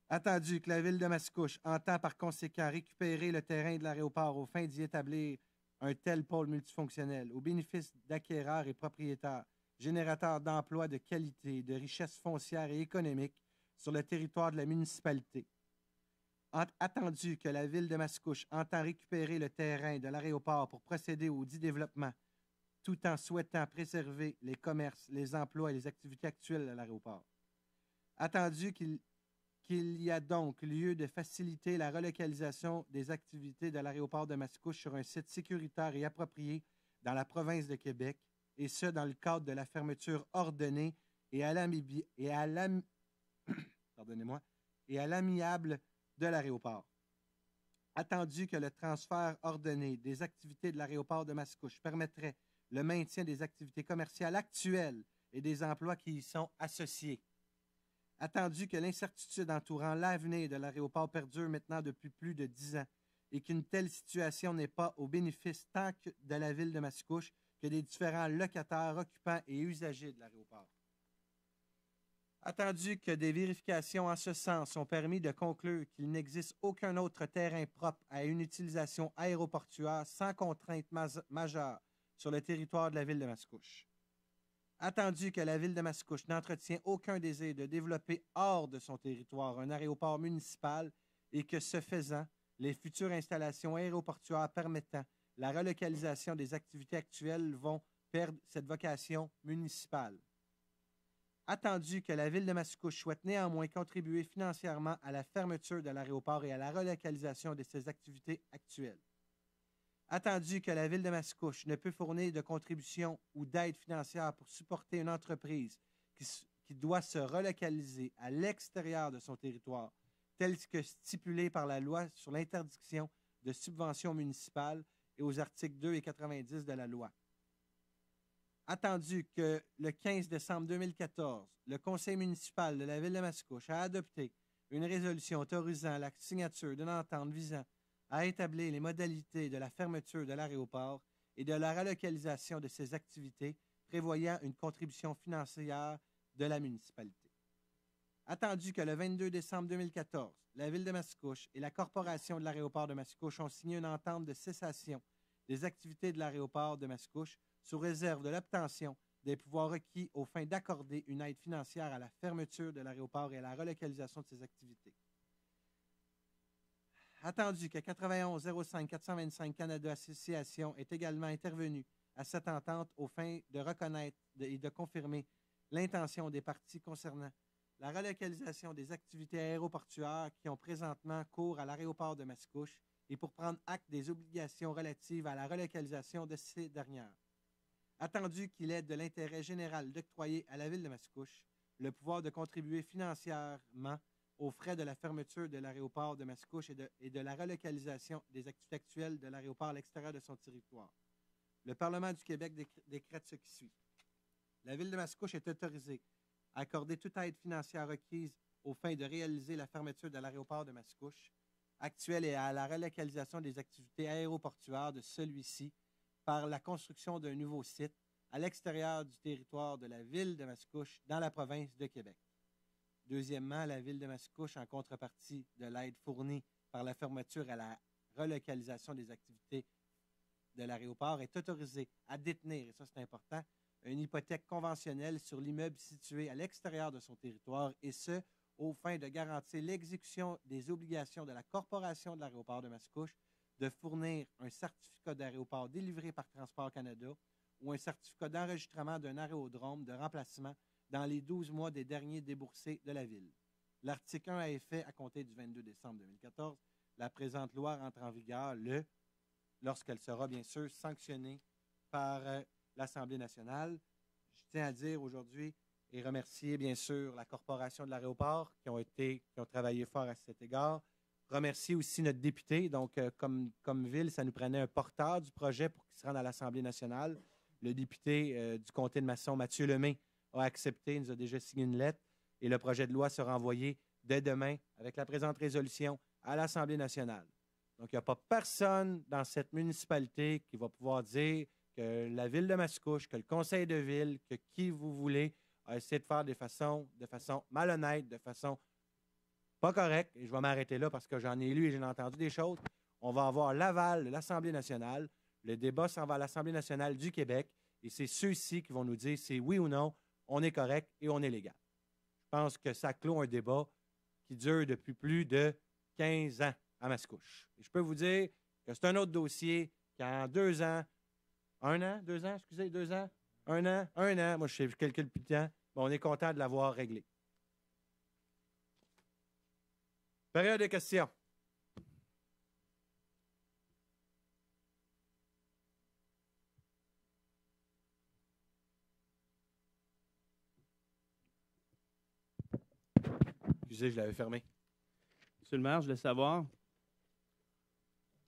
Attendu que la Ville de Mascouche entend par conséquent récupérer le terrain de l'aéroport aux fins d'y établir un tel pôle multifonctionnel au bénéfice d'acquéreurs et propriétaires, générateurs d'emplois de qualité, de richesses foncières et économiques sur le territoire de la municipalité. Attendu que la Ville de Mascouche entend récupérer le terrain de l'aéroport pour procéder au dit développement, tout en souhaitant préserver les commerces, les emplois et les activités actuelles à l'aéroport. Attendu qu'il y a donc lieu de faciliter la relocalisation des activités de l'aéroport de Mascouche sur un site sécuritaire et approprié dans la province de Québec, et ce, dans le cadre de la fermeture ordonnée et à l'amiable de l'aéroport. Attendu que le transfert ordonné des activités de l'aéroport de Mascouche permettrait le maintien des activités commerciales actuelles et des emplois qui y sont associés. Attendu que l'incertitude entourant l'avenir de l'aéroport perdure maintenant depuis plus de 10 ans et qu'une telle situation n'est pas au bénéfice tant que de la ville de Mascouche que des différents locataires, occupants et usagers de l'aéroport. Attendu que des vérifications en ce sens ont permis de conclure qu'il n'existe aucun autre terrain propre à une utilisation aéroportuaire sans contrainte majeure sur le territoire de la ville de Mascouche. Attendu que la ville de Mascouche n'entretient aucun désir de développer hors de son territoire un aéroport municipal et que, ce faisant, les futures installations aéroportuaires permettant la relocalisation des activités actuelles vont perdre cette vocation municipale. Attendu que la ville de Mascouche souhaite néanmoins contribuer financièrement à la fermeture de l'aéroport et à la relocalisation de ses activités actuelles. Attendu que la ville de Mascouche ne peut fournir de contributions ou d'aide financière pour supporter une entreprise qui doit se relocaliser à l'extérieur de son territoire, tel que stipulé par la loi sur l'interdiction de subventions municipales et aux articles 2 et 90 de la loi. Attendu que le 15 décembre 2014, le conseil municipal de la ville de Mascouche a adopté une résolution autorisant la signature d'une entente visant à établir les modalités de la fermeture de l'aéroport et de la relocalisation de ses activités, prévoyant une contribution financière de la municipalité. Attendu que le 22 décembre 2014, la ville de Mascouche et la corporation de l'aéroport de Mascouche ont signé une entente de cessation des activités de l'aéroport de Mascouche sous réserve de l'obtention des pouvoirs requis aux fins d'accorder une aide financière à la fermeture de l'aéroport et à la relocalisation de ses activités. Attendu que 91-05-425 Canada Association est également intervenu à cette entente aux fins de reconnaître et de confirmer l'intention des parties concernant la relocalisation des activités aéroportuaires qui ont présentement cours à l'aéroport de Mascouche et pour prendre acte des obligations relatives à la relocalisation de ces dernières. Attendu qu'il est de l'intérêt général d'octroyer à la ville de Mascouche le pouvoir de contribuer financièrement aux frais de la fermeture de l'aéroport de Mascouche et de la relocalisation des activités actuelles de l'aéroport à l'extérieur de son territoire. Le Parlement du Québec décrète ce qui suit. La ville de Mascouche est autorisée à accorder toute aide financière requise aux fins de réaliser la fermeture de l'aéroport de Mascouche actuelle et à la relocalisation des activités aéroportuaires de celui-ci par la construction d'un nouveau site à l'extérieur du territoire de la ville de Mascouche dans la province de Québec. Deuxièmement, la ville de Mascouche, en contrepartie de l'aide fournie par la fermeture à la relocalisation des activités de l'aéroport, est autorisée à détenir, et ça c'est important, une hypothèque conventionnelle sur l'immeuble situé à l'extérieur de son territoire, et ce, aux fins de garantir l'exécution des obligations de la Corporation de l'aéroport de Mascouche de fournir un certificat d'aéroport délivré par Transport Canada ou un certificat d'enregistrement d'un aérodrome de remplacement dans les 12 mois des derniers déboursés de la Ville. L'article 1 a effet à compter du 22 décembre 2014. La présente loi rentre en vigueur lorsqu'elle sera bien sûr sanctionnée par l'Assemblée nationale. Je tiens à dire aujourd'hui et remercier bien sûr la Corporation de l'aéroport qui ont travaillé fort à cet égard. Remercier aussi notre député. Donc, comme ville, ça nous prenait un porteur du projet pour qu'il se rende à l'Assemblée nationale. Le député du comté de Masson, Mathieu Lemay, a accepté, il nous a déjà signé une lettre et le projet de loi sera envoyé dès demain avec la présente résolution à l'Assemblée nationale. Donc, il n'y a pas personne dans cette municipalité qui va pouvoir dire que la ville de Mascouche, que le conseil de ville, que qui vous voulez a essayé de faire de façon malhonnête, de façon pas correcte. Et je vais m'arrêter là parce que j'en ai lu et j'en ai entendu des choses. On va avoir l'aval de l'Assemblée nationale. Le débat s'en va à l'Assemblée nationale du Québec et c'est ceux-ci qui vont nous dire si oui ou non, on est correct et on est légal. Je pense que ça clôt un débat qui dure depuis plus de 15 ans à Mascouche. Et je peux vous dire que c'est un autre dossier qui, en 2 ans, 1 an, 2 ans, excusez, 2 ans? 1 an? 1 an. Moi, je calcule plus de temps. Bon, on est content de l'avoir réglé. Période de questions. Excusez, je l'avais fermé. Monsieur le maire, je voulais savoir,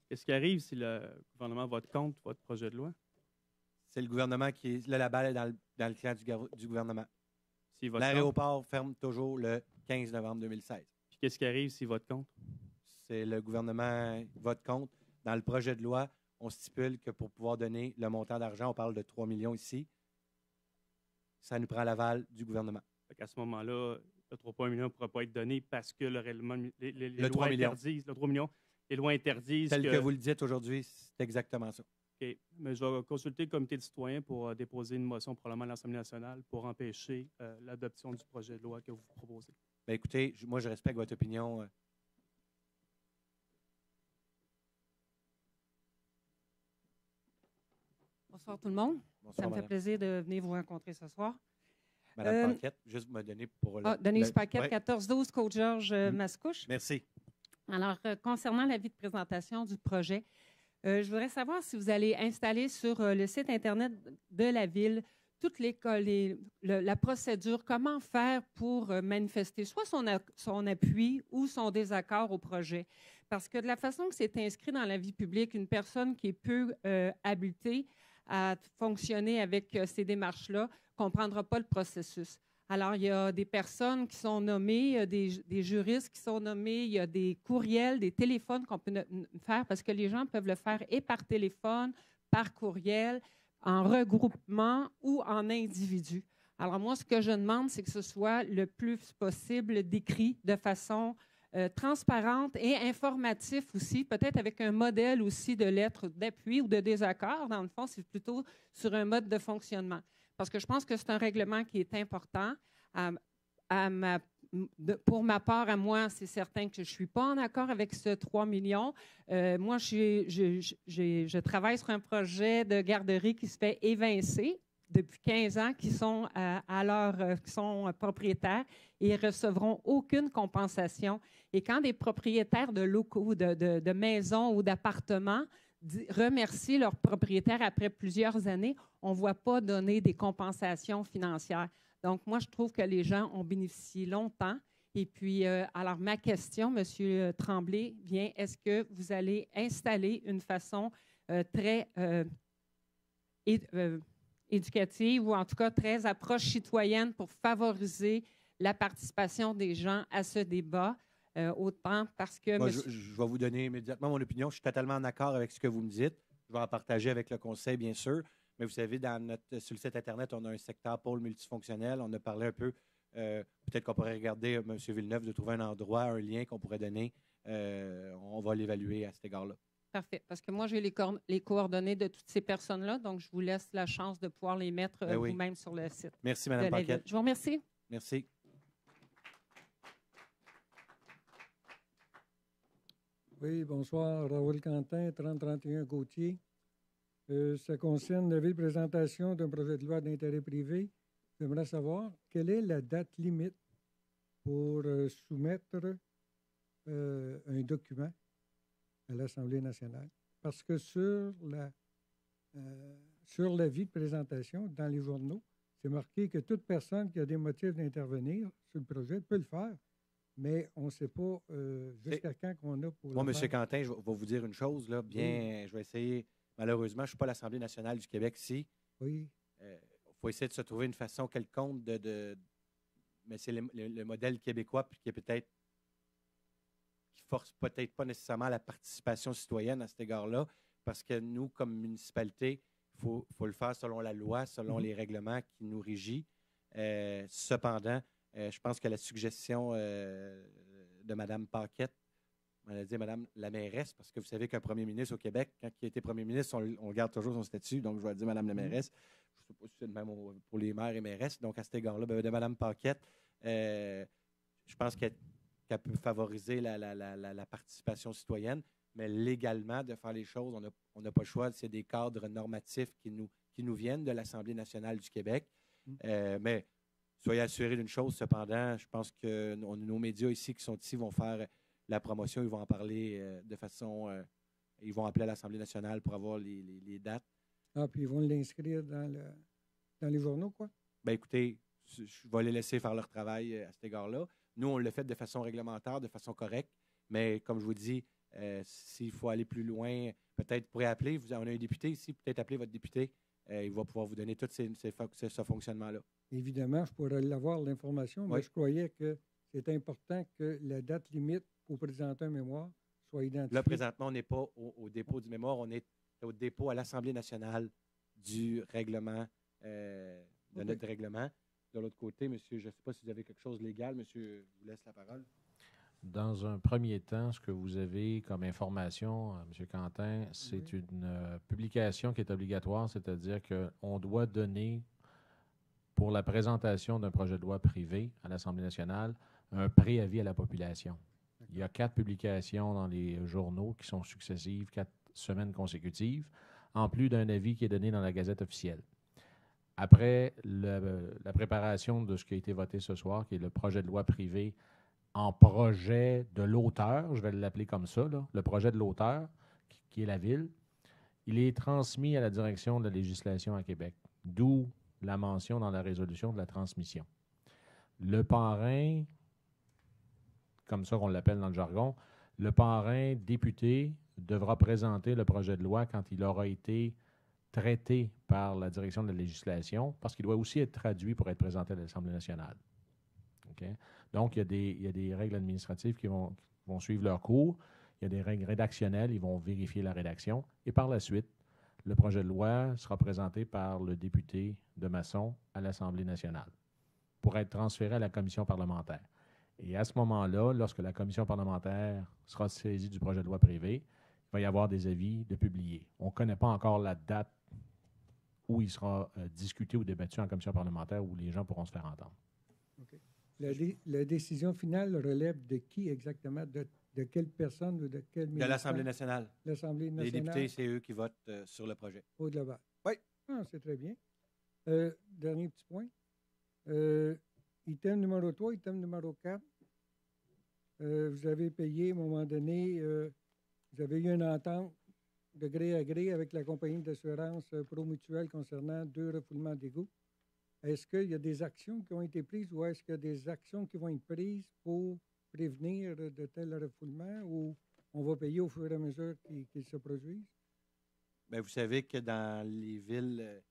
qu'est-ce qui arrive si le gouvernement vote contre votre projet de loi? C'est le gouvernement qui est... Là, la balle est dans le camp du gouvernement. S'il vote L'aéroport ferme toujours le 15 novembre 2016. Puis qu'est-ce qui arrive s'il vote contre? C'est le gouvernement qui vote contre. Dans le projet de loi, on stipule que pour pouvoir donner le montant d'argent, on parle de 3 millions ici, ça nous prend l'aval du gouvernement. À ce moment-là, le 3,1 millions ne pourra pas être donné parce que le règlement, les Le lois 3 millions. interdisent. Le 3 millions, les lois interdisent. Tel que vous le dites aujourd'hui, c'est exactement ça. OK. Mais je vais consulter le comité de citoyens pour déposer une motion probablement à l'Assemblée nationale pour empêcher l'adoption du projet de loi que vous proposez. Bien, écoutez, moi, je respecte votre opinion. Bonsoir tout le monde. Bonsoir, Ça me fait madame. plaisir de venir vous rencontrer ce soir. Madame Paquette, juste me donner pour... Denise Paquette, ouais. 1412 Côte-Georges, Mascouche. Merci. Alors, concernant l'avis de présentation du projet, je voudrais savoir si vous allez installer sur le site Internet de la Ville toute la procédure, comment faire pour manifester soit son appui ou son désaccord au projet. Parce que de la façon que c'est inscrit dans la vie publique, une personne qui est peu habilitée à fonctionner avec ces démarches-là ne comprendra pas le processus. Alors, il y a des personnes qui sont nommées, il y a des juristes qui sont nommés, il y a des courriels, des téléphones qu'on peut faire parce que les gens peuvent le faire et par téléphone, par courriel, en regroupement ou en individu. Alors, moi, ce que je demande, c'est que ce soit le plus possible décrit de façon transparente et informatif aussi, peut-être avec un modèle aussi de lettres d'appui ou de désaccord. Dans le fond, c'est plutôt sur un mode de fonctionnement. Parce que je pense que c'est un règlement qui est important. Pour ma part, à moi, c'est certain que je ne suis pas en accord avec ce 3 millions. Moi, je travaille sur un projet de garderie qui se fait évincer depuis 15 ans, qui sont qui sont propriétaires et ne recevront aucune compensation. Et quand des propriétaires de locaux, de maisons ou d'appartements remercient leurs propriétaires après plusieurs années, on ne voit pas donner des compensations financières. Donc, moi, je trouve que les gens ont bénéficié longtemps. Et puis, alors, ma question, M. Tremblay, vient, est-ce que vous allez installer une façon très éducative ou en tout cas très approche citoyenne pour favoriser la participation des gens à ce débat, autant parce que... Moi, je vais vous donner immédiatement mon opinion. Je suis totalement en accord avec ce que vous me dites. Je vais en partager avec le conseil, bien sûr. Mais vous savez, sur le site Internet, on a un secteur pôle multifonctionnel. On a parlé un peu, peut-être qu'on pourrait regarder, M. Villeneuve, de trouver un endroit, un lien qu'on pourrait donner. On va l'évaluer à cet égard-là. Parfait. Parce que moi, j'ai les coordonnées de toutes ces personnes-là, donc je vous laisse la chance de pouvoir les mettre oui. vous-même sur le site. Merci, Mme Paquette. Je vous remercie. Merci. Oui, bonsoir. Raoul Quentin, 3031 Gauthier. Ça concerne la présentation d'un projet de loi d'intérêt privé. J'aimerais savoir quelle est la date limite pour soumettre un document à l'Assemblée nationale. Parce que sur l'avis de présentation, dans les journaux, c'est marqué que toute personne qui a des motifs d'intervenir sur le projet peut le faire, mais on ne sait pas jusqu'à quand qu'on a pour moi, le M. faire. Quentin, je vais vous dire une chose. Là, bien, je vais essayer. Malheureusement, je ne suis pas à l'Assemblée nationale du Québec ici. Oui. Il faut essayer de se trouver une façon quelconque mais c'est le modèle québécois qui est peut-être qui force peut-être pas nécessairement la participation citoyenne à cet égard-là, parce que nous, comme municipalité, il faut le faire selon la loi, selon les règlements qui nous régissent. Cependant, je pense que la suggestion de Mme Paquette, on a dit Mme la mairesse, parce que vous savez qu'un premier ministre au Québec, quand il a été premier ministre, on garde toujours son statut, donc je vais dire Mme la mairesse. Je ne sais pas si c'est le même pour les maires et mairesses. Donc, à cet égard-là, de Mme Paquette, je pense qu'elle peut favoriser la participation citoyenne. mais légalement, de faire les choses, on n'a pas le choix. C'est des cadres normatifs qui nous viennent de l'Assemblée nationale du Québec. Mais soyez assurés d'une chose, cependant, je pense que nos médias ici qui sont ici vont faire la promotion, ils vont en parler de façon... ils vont appeler à l'Assemblée nationale pour avoir les dates. Ah, puis ils vont l'inscrire dans les journaux, quoi? Bien, écoutez, je vais les laisser faire leur travail à cet égard-là. Nous, on le fait de façon réglementaire, de façon correcte, mais comme je vous dis, s'il faut aller plus loin, peut-être vous pourrez appeler. On a un député ici, peut-être appeler votre député. Il va pouvoir vous donner tout ce fonctionnement-là. Évidemment, je pourrais l'avoir, l'information, mais je croyais que c'est important que la date limite pour présenter un mémoire soit identifiée. Là, présentement, on n'est pas au dépôt du mémoire, on est au dépôt à l'Assemblée nationale du règlement, de notre règlement. De l'autre côté, monsieur, je ne sais pas si vous avez quelque chose de légal. Monsieur, je vous laisse la parole. Dans un premier temps, ce que vous avez comme information, M. Quentin, c'est une publication qui est obligatoire, c'est-à-dire qu'on doit donner, pour la présentation d'un projet de loi privé à l'Assemblée nationale, un préavis à la population. Il y a 4 publications dans les journaux qui sont successives, 4 semaines consécutives, en plus d'un avis qui est donné dans la Gazette officielle. Après la préparation de ce qui a été voté ce soir, qui est le projet de loi privé en projet de l'auteur, je vais l'appeler comme ça, là, le projet de l'auteur, qui est la Ville, il est transmis à la direction de la législation à Québec, d'où la mention dans la résolution de la transmission. Le parrain, comme ça qu'on l'appelle dans le jargon, le parrain député devra présenter le projet de loi quand il aura été traité par la direction de la législation, parce qu'il doit aussi être traduit pour être présenté à l'Assemblée nationale. Okay? Donc, il y a des règles administratives qui vont suivre leur cours. Il y a des règles rédactionnelles, ils vont vérifier la rédaction. Et par la suite, le projet de loi sera présenté par le député de Masson à l'Assemblée nationale pour être transféré à la commission parlementaire. Et à ce moment-là, lorsque la commission parlementaire sera saisie du projet de loi privé, il va y avoir des avis de publier. On ne connaît pas encore la date où il sera discuté ou débattu en commission parlementaire où les gens pourront se faire entendre. Okay. La décision finale relève de qui exactement? De quelle personne ou de quel ministère? De l'Assemblée nationale. L'Assemblée nationale. Les députés, c'est eux qui votent sur le projet. Au global. Oui. Ah, c'est très bien. Dernier petit point. Item numéro 3, item numéro 4. Vous avez payé, à un moment donné, vous avez eu une entente de gré à gré avec la compagnie d'assurance Promutuelle concernant 2 refoulements d'égouts. Est-ce qu'il y a des actions qui ont été prises ou est-ce qu'il y a des actions qui vont être prises pour prévenir de tels refoulements ou on va payer au fur et à mesure qu'ils se produisent? Bien, vous savez que dans les villes,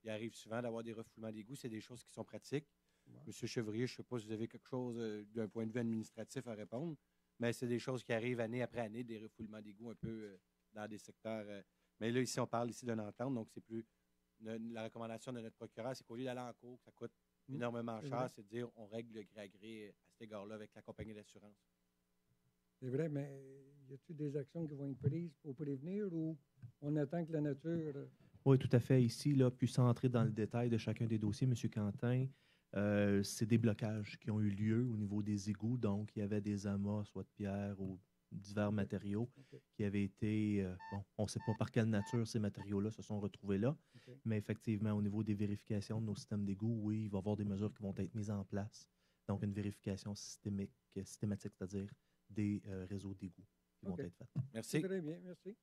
il arrive souvent d'avoir des refoulements d'égouts. C'est des choses qui sont pratiques. Ouais. Monsieur Chevrier, je ne sais pas si vous avez quelque chose d'un point de vue administratif à répondre, mais c'est des choses qui arrivent année après année, des refoulements d'égouts un peu dans des secteurs. Mais là, ici, on parle ici d'une entente, donc c'est plus... La recommandation de notre procureur, c'est qu'au lieu d'aller en cours, que ça coûte énormément cher, c'est de dire on règle le gré à gré à cet égard-là avec la compagnie d'assurance. C'est vrai, mais y a-t-il des actions qui vont être prises pour prévenir ou on attend que la nature... Oui, tout à fait. Ici, là, puis sans entrer dans le détail de chacun des dossiers, M. Quentin, c'est des blocages qui ont eu lieu au niveau des égouts. Donc, il y avait des amas, soit de pierre ou divers matériaux qui avaient été... on ne sait pas par quelle nature ces matériaux-là se sont retrouvés là, mais effectivement, au niveau des vérifications de nos systèmes d'égouts, oui, il va y avoir des mesures qui vont être mises en place. Donc, une vérification systématique, c'est-à-dire des réseaux d'égouts qui vont être faits. Merci. Très bien, merci.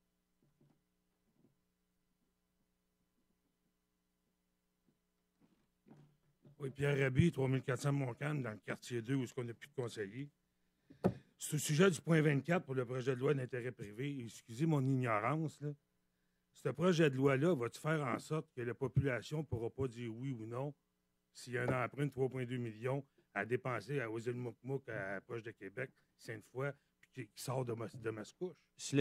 Oui, Pierre Rabhi, 3400 Montcalm, dans le quartier 2, où on n'a plus de conseillers. C'est au sujet du point 24 pour le projet de loi d'intérêt privé. Excusez mon ignorance, là. Ce projet de loi-là va-tu faire en sorte que la population ne pourra pas dire oui ou non s'il y a un emprunt de 3,2 millions à dépenser aux îles Moukmouk, à proche de Québec, Sainte-Foy, puis qui sort de Mascouche? Si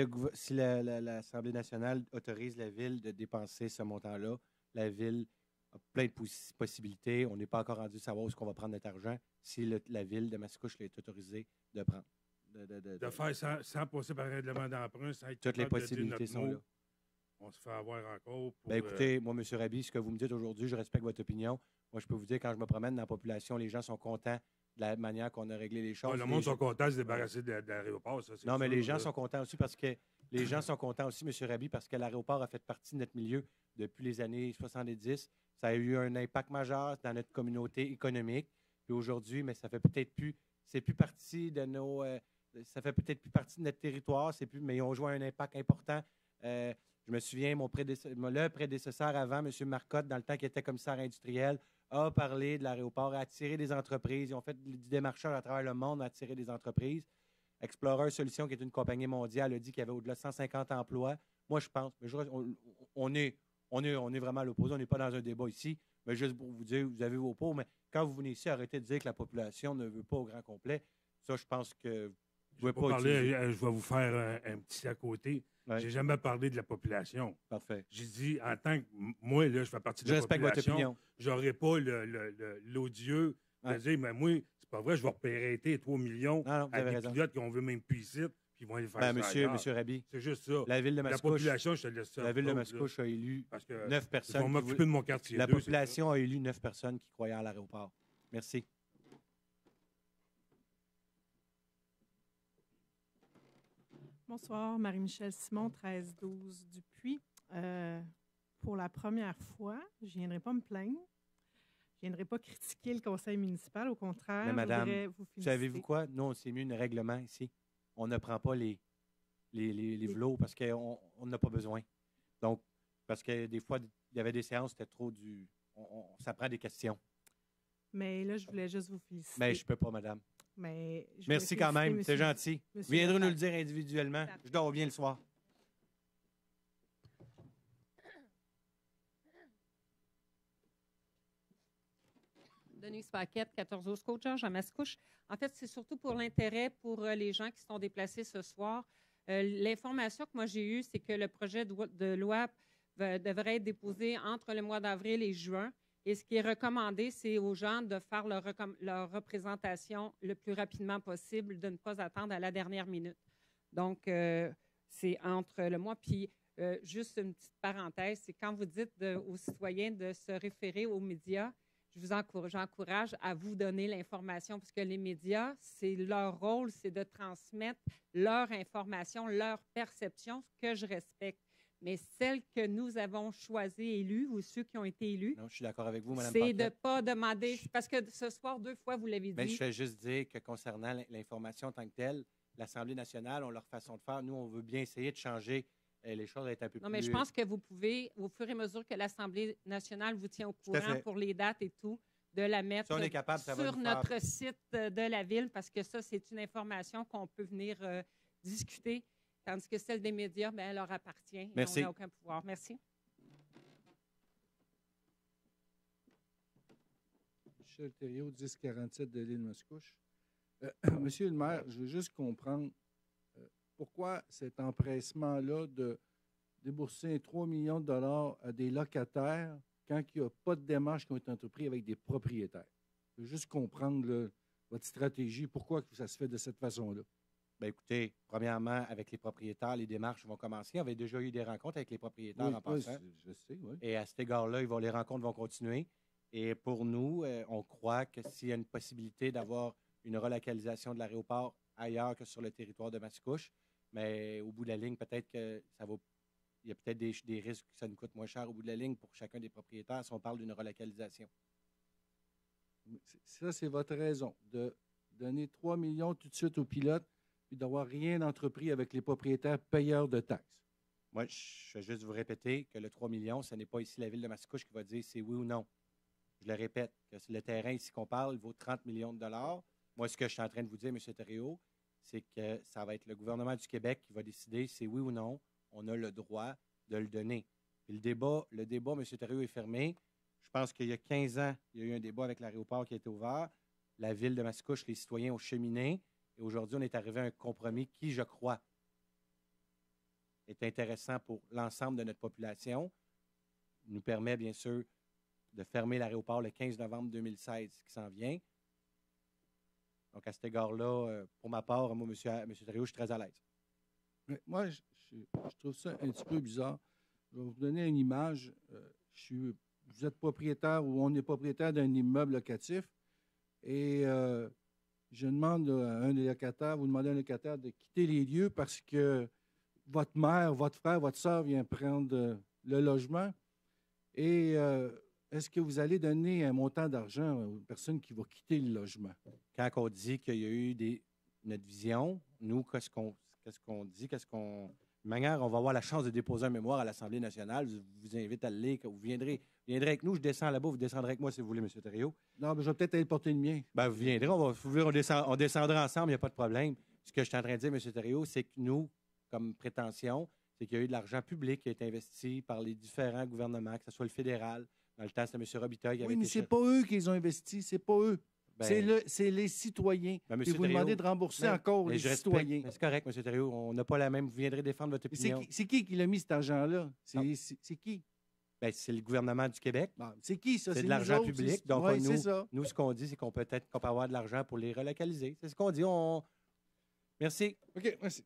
l'Assemblée nationale autorise la Ville de dépenser ce montant-là, la Ville a plein de possibilités. On n'est pas encore rendu à savoir où est-ce qu'on va prendre notre argent si la Ville de Mascouche est autorisée de prendre. De faire sans passer par un règlement d'emprunt, sans être toutes les possibilités sont là. On se fait avoir encore. Bien, écoutez, moi, M. Rabhi, ce que vous me dites aujourd'hui, je respecte votre opinion. Moi, je peux vous dire, quand je me promène dans la population, les gens sont contents de la manière qu'on a réglé les choses. Le monde sont contents de se débarrasser de l'aéroport. Ça, non, mais les gens sont contents aussi parce que Les gens sont contents aussi, M. Raby, parce que l'aéroport a fait partie de notre milieu depuis les années 70. Ça a eu un impact majeur dans notre communauté économique. Puis aujourd'hui, mais ça fait peut-être plus, c'est plus partie de nos, ça fait peut-être plus partie de notre territoire, c'est plus, mais ils ont joué un impact important. Je me souviens, le prédécesseur avant, M. Marcotte, dans le temps qu'il était commissaire industriel, a parlé de l'aéroport, a attiré des entreprises. Ils ont fait du démarchage à travers le monde, a attiré des entreprises. Explorer Solutions, qui est une compagnie mondiale, a dit qu'il y avait au-delà de 150 emplois. Moi, je pense, on est vraiment à l'opposé. On n'est pas dans un débat ici, mais juste pour vous dire, vous avez vos pots, mais quand vous venez ici, arrêtez de dire que la population ne veut pas au grand complet. Ça, je pense que vous ne pouvez pas utiliser. Je vais vous faire un petit à côté. Ouais. J'ai jamais parlé de la population. Parfait. J'ai dit, en tant que moi, là, je fais partie de la respecte votre population. opinion. J'aurais pas l'odieux de dire, mais moi, c'est pas vrai, je vais repérer 3 millions à des pilotes qu'on veut même plus ici, puis ils vont aller faire ça Monsieur Raby. C'est juste ça. La ville de Mascouche, la population, je te laisse ça. La ville de Mascouche a élu 9 personnes. Ils vont m'occuper de mon quartier. La population a élu 9 personnes qui croyaient à l'aéroport. Merci. Bonsoir, Marie-Michel Simon, 1312 Dupuis. Pour la première fois, je ne viendrai pas me plaindre. Je ne viendrai pas critiquer le conseil municipal. Au contraire, mais madame, je voudrais vous féliciter. savez-vous quoi? Nous, on s'est mis un règlement ici. On ne prend pas les velours parce qu'on n'a pas besoin. Donc, parce que des fois, il y avait des séances, c'était trop du... ça prend des questions. Mais là, je voulais juste vous féliciter. Mais je ne peux pas, madame. Mais merci quand même, c'est gentil. Vous viendrez nous le dire individuellement. Je dors bien le soir. Denise Paquette, 14 Côte-Georges à Mascouche. En fait, c'est surtout pour l'intérêt pour les gens qui sont déplacés ce soir. L'information que moi j'ai eue, c'est que le projet de loi devrait être déposé entre le mois d'avril et juin. Et ce qui est recommandé, c'est aux gens de faire leur représentation le plus rapidement possible, de ne pas attendre à la dernière minute. Donc, c'est entre le mois. Puis, juste une petite parenthèse, c'est quand vous dites aux citoyens de se référer aux médias, j'encourage à vous donner l'information, parce que les médias, c'est leur rôle, c'est de transmettre leur information, leur perception, ce que je respecte. Mais celles que nous avons choisies élues, ou ceux qui ont été élus, non, je suis d'accord avec vous, Mme c'est de ne pas demander, parce que ce soir, 2 fois, vous l'avez dit. Mais je vais juste dire que concernant l'information en tant que telle, l'Assemblée nationale, on leur façon de faire. Nous, on veut bien essayer de changer les choses, être un peu plus... Non, mais je pense que vous pouvez, au fur et à mesure que l'Assemblée nationale vous tient au courant pour les dates et tout, de la mettre si on est capable, sur notre site de la Ville, parce que ça, c'est une information qu'on peut venir discuter. Tandis que celle des médias, elle leur appartient. Merci. On n'a aucun pouvoir. Merci. Michel Thériault, 1047 de l'île Mascouche. Monsieur le maire, je veux juste comprendre pourquoi cet empressement-là de débourser 3 millions de dollars à des locataires quand il n'y a pas de démarches qui ont été entreprises avec des propriétaires. Je veux juste comprendre votre stratégie, pourquoi ça se fait de cette façon-là. Bien, écoutez, premièrement, avec les propriétaires, les démarches vont commencer. On avait déjà eu des rencontres avec les propriétaires en passant. Je sais, oui. Et à cet égard-là, les rencontres vont continuer. Et pour nous, on croit que s'il y a une possibilité d'avoir une relocalisation de l'aéroport ailleurs que sur le territoire de Mascouche, mais au bout de la ligne, peut-être que ça va... Il y a peut-être des risques que ça nous coûte moins cher au bout de la ligne pour chacun des propriétaires si on parle d'une relocalisation. Ça, c'est votre raison, de donner 3 millions tout de suite aux pilotes puis d'avoir rien d'entrepris avec les propriétaires payeurs de taxes. Moi, je vais juste vous répéter que le 3 millions, ce n'est pas ici la ville de Mascouche qui va dire c'est oui ou non. Je le répète, que le terrain ici qu'on parle vaut 30 millions de dollars. Moi, ce que je suis en train de vous dire, M. Thériault, c'est que ça va être le gouvernement du Québec qui va décider c'est oui ou non. On a le droit de le donner. Puis le débat, M. Thériault, est fermé. Je pense qu'il y a 15 ans, il y a eu un débat avec l'aéroport qui a été ouvert. La ville de Mascouche, les citoyens ont cheminé. Et aujourd'hui, on est arrivé à un compromis qui, je crois, est intéressant pour l'ensemble de notre population. Il nous permet, bien sûr, de fermer l'aéroport le 15 novembre 2016 qui s'en vient. Donc, à cet égard-là, pour ma part, moi, M. Thériault, je suis très à l'aise. Moi, je trouve ça un petit peu bizarre. Je vais vous donner une image. Vous êtes propriétaire ou on est propriétaire d'un immeuble locatif et je demande à un des locataires, vous demandez à un locataire de quitter les lieux parce que votre mère, votre frère, votre soeur vient prendre le logement. Et est-ce que vous allez donner un montant d'argent aux personnes qui vont quitter le logement? Quand on dit qu'il y a eu notre vision, nous, qu'est-ce qu'on dit, de manière, on va avoir la chance de déposer un mémoire à l'Assemblée nationale. Je vous invite à le lire. Vous viendrez avec nous. Je descends là-bas. Vous descendrez avec moi si vous voulez, M. Thériault. Non, mais je vais peut-être aller porter le mien. Ben, vous viendrez. On descendra ensemble. Il n'y a pas de problème. Ce que je suis en train de dire, M. Thériault, c'est que nous, comme prétention, c'est qu'il y a eu de l'argent public qui a été investi par les différents gouvernements, que ce soit le fédéral. Dans le temps, c'était M. Robitaille qui avait Oui, mais été c'est pas eux qui les ont investis. C'est pas eux. Ben, c'est les citoyens. Ben, Et vous demandez de rembourser encore les citoyens. C'est correct, M. Thériault. On n'a pas la même. Vous viendrez défendre votre opinion. C'est qui l'a mis cet argent-là? C'est qui? Ben, c'est le gouvernement du Québec. C'est qui, ça? C'est de nous l'argent autres, public. Donc, ouais, nous, ce qu'on dit, c'est qu'on peut avoir de l'argent pour les relocaliser. C'est ce qu'on dit. Merci. OK, merci.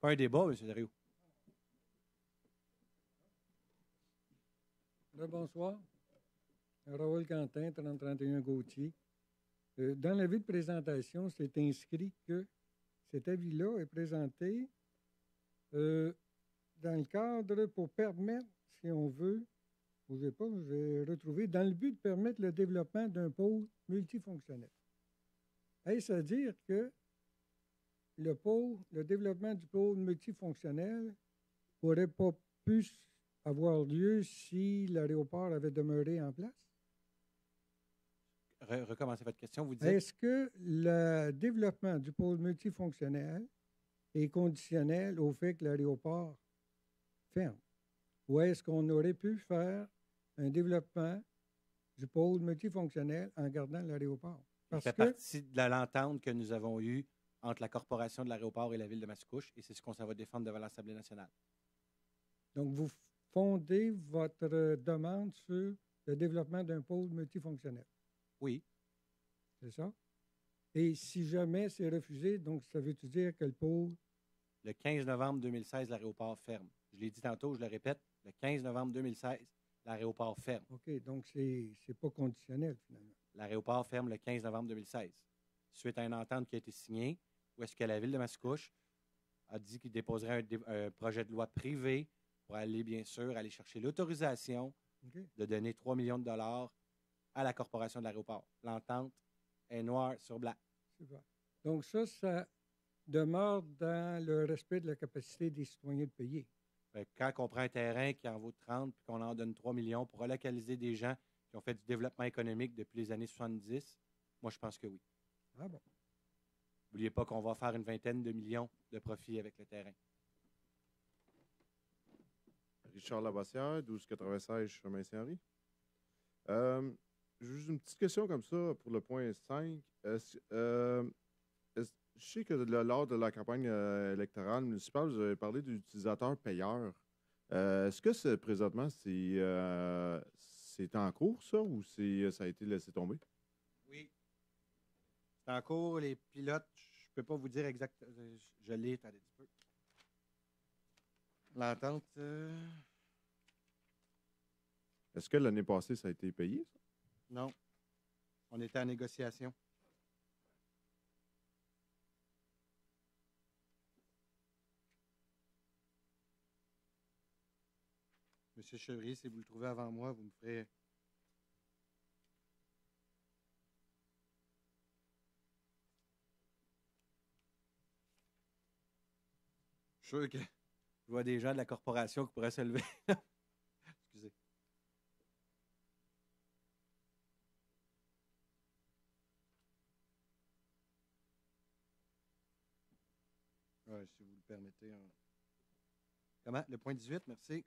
Pas un débat, M. Thériault. Bonsoir. Raoul Quentin, 3031 Gauthier. Dans l'avis de présentation, c'est inscrit que cet avis-là est présenté dans le cadre pour permettre, si on veut, je vais retrouver, dans le but de permettre le développement d'un pôle multifonctionnel. Est-ce à dire que le développement du pôle multifonctionnel n'aurait pas pu avoir lieu si l'aéroport avait demeuré en place? Recommencez votre question. Vous dites. Est-ce que le développement du pôle multifonctionnel est conditionnel au fait que l'aéroport ferme? Ou est-ce qu'on aurait pu faire un développement du pôle multifonctionnel en gardant l'aéroport? Ça fait partie de l'entente que nous avons eue entre la Corporation de l'aéroport et la Ville de Mascouche, et c'est ce qu'on s'en va défendre devant l'Assemblée nationale. Donc, vous fondez votre demande sur le développement d'un pôle multifonctionnel? Oui. C'est ça? Et si jamais c'est refusé, donc ça veut-tu dire que le pôle... Le 15 novembre 2016, l'aéroport ferme. Je l'ai dit tantôt, je le répète, le 15 novembre 2016, l'aéroport ferme. OK, donc c'est pas conditionnel, finalement. L'aéroport ferme le 15 novembre 2016, suite à une entente qui a été signée, où est-ce que la Ville de Mascouche a dit qu'il déposerait un projet de loi privé pour aller, bien sûr, aller chercher l'autorisation de donner 3 millions de dollars à la Corporation de l'aéroport. L'entente est noire sur blanc. Super. Donc ça demeure dans le respect de la capacité des citoyens de payer. Quand on prend un terrain qui en vaut 30 puis qu'on en donne 3 millions pour relocaliser des gens qui ont fait du développement économique depuis les années 70, moi, je pense que oui. Ah bon? N'oubliez pas qu'on va faire une vingtaine de millions de profits avec le terrain. Richard Labassière, 1296 Chemin Saint-Henri. Juste une petite question comme ça pour le point 5. Je sais que lors de la campagne électorale municipale, vous avez parlé d'utilisateurs payeurs. Est-ce que présentement, c'est en cours, ça, ou ça a été laissé tomber? Oui. C'est en cours. Les pilotes, je ne peux pas vous dire exactement. Je l'ai, attendez un petit peu. L'entente. Est-ce que l'année passée, ça a été payé, ça? Non. On était en négociation. Monsieur Chevrier, si vous le trouvez avant moi, vous me ferez. Je suis sûr que je vois des gens de la corporation qui pourraient se lever. Excusez. Ouais, si vous le permettez. Comment? Le point 18, merci.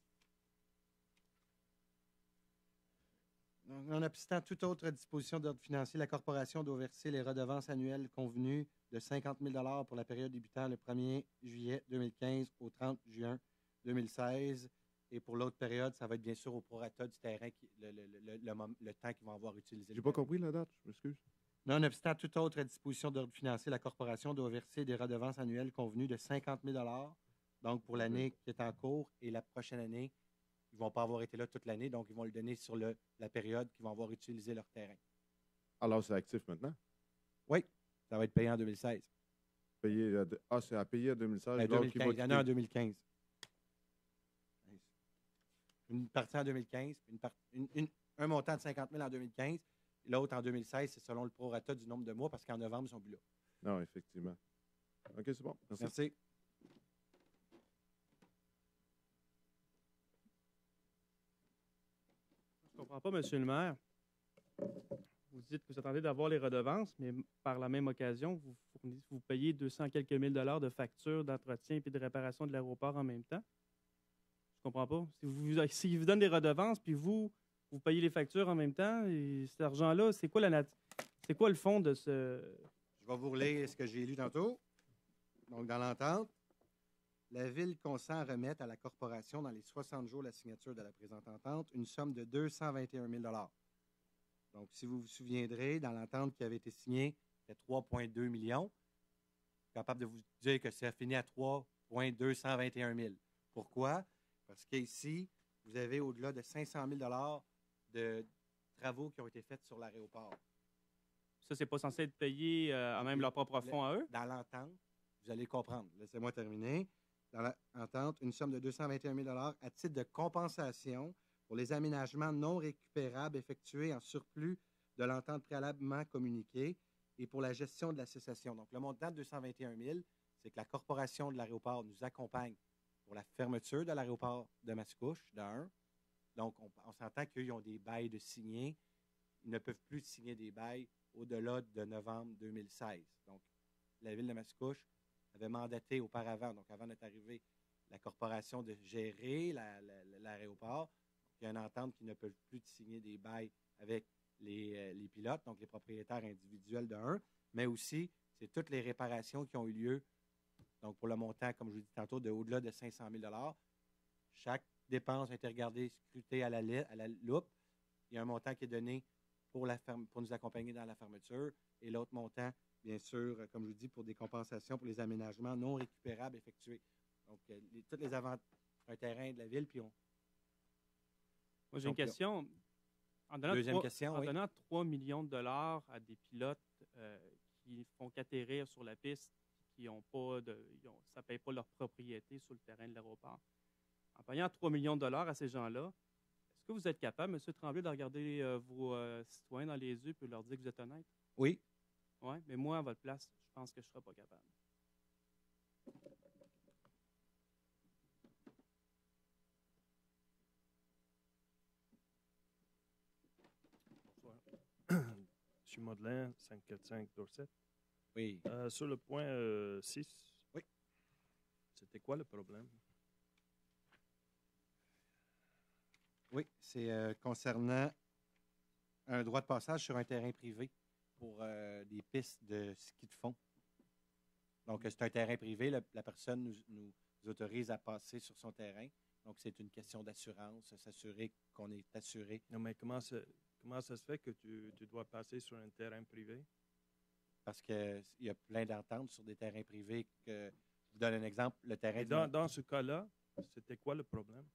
En abstinant toute autre disposition d'ordre financier, la Corporation doit verser les redevances annuelles convenues de 50 000 pour la période débutant le 1er juillet 2015 au 30 juin 2016. Et pour l'autre période, ça va être bien sûr au prorata du terrain, le temps qu'ils vont avoir utilisé. J'ai pas compris la date, je m'excuse. Nonobstant toute autre disposition d'ordre financier, la Corporation doit verser des redevances annuelles convenues de 50 000 donc pour l'année qui est en cours, et la prochaine année, ils ne vont pas avoir été là toute l'année, donc ils vont le donner sur la période qu'ils vont avoir utilisé leur terrain. Alors, c'est actif maintenant? Oui, ça va être payé en 2016. C'est à payer en 2016. Ben, 2015, il y en a en 2015. Une partie en 2015, un montant de 50 000 en 2015, l'autre en 2016, c'est selon le prorata du nombre de mois, parce qu'en novembre, ils sont plus là. Non, effectivement. OK, c'est bon. Merci. Merci. Je ne comprends pas, Monsieur le maire. Vous dites que vous attendez d'avoir les redevances, mais par la même occasion, vous payez 200 quelques mille dollars de factures d'entretien et de réparation de l'aéroport en même temps. Je ne comprends pas. S'ils vous donnent des redevances, puis vous payez les factures en même temps, et cet argent-là, c'est quoi le fond de ce... Je vais vous relire ce que j'ai lu tantôt. Donc, dans l'entente, la Ville consent remettre à la Corporation, dans les 60 jours de la signature de la présente entente, une somme de 221 000 $. Donc, si vous vous souviendrez, dans l'entente qui avait été signée, c'était 3,2 millions. Je suis capable de vous dire que ça finit à 3,221 000. Pourquoi? Parce qu'ici, vous avez au-delà de 500 000 $ de travaux qui ont été faits sur l'aéroport. Ça, c'est pas censé être payé à même leur propre fonds à eux? Dans l'entente, vous allez comprendre. Laissez-moi terminer. Dans l'entente, une somme de 221 000 $ à titre de compensation pour les aménagements non récupérables effectués en surplus de l'entente préalablement communiquée et pour la gestion de la cessation. Donc, le montant de 221 000 $, c'est que la Corporation de l'aéroport nous accompagne pour la fermeture de l'aéroport de Mascouche, d'un. Donc, on s'entend qu'ils ont des bails de signer. Ils ne peuvent plus signer des bails au-delà de novembre 2016. Donc, la Ville de Mascouche avait mandaté auparavant, donc avant notre arrivée, la Corporation de gérer l'aéroport. Il y a une entente qui ne peut plus signer des bails avec les pilotes, donc les propriétaires individuels de un, mais aussi, c'est toutes les réparations qui ont eu lieu, donc pour le montant, comme je vous dis tantôt, de au-delà de 500 000 $. Chaque dépense a été regardée, scrutée à la loupe. Il y a un montant qui est donné pour nous accompagner dans la fermeture et l'autre montant, bien sûr, comme je vous dis, pour des compensations pour les aménagements non récupérables effectués. Donc, toutes les avantages, un terrain de la ville, puis on... Moi, j'ai une question. En donnant 3 millions de dollars à des pilotes qui font qu'atterrir sur la piste, qui n'ont pas ça ne paye pas leur propriété sur le terrain de l'aéroport. En payant 3 millions de dollars à ces gens-là, est-ce que vous êtes capable, M. Tremblay, de regarder vos citoyens dans les yeux et leur dire que vous êtes honnête? Oui. Oui, mais moi, à votre place, je pense que je ne serai pas capable. M. Modelin, 545 Dorset. Oui. Sur le point 6. Oui. C'était quoi le problème? Oui, c'est concernant un droit de passage sur un terrain privé pour des pistes de ski de fond. Donc, c'est un terrain privé. La personne nous autorise à passer sur son terrain. Donc, c'est une question d'assurance, s'assurer qu'on est assuré. Non, mais comment ça se fait que tu dois passer sur un terrain privé? Parce qu'il y a plein d'ententes sur des terrains privés. Je vous donne un exemple. Le terrain dans ce cas-là, c'était quoi le problème?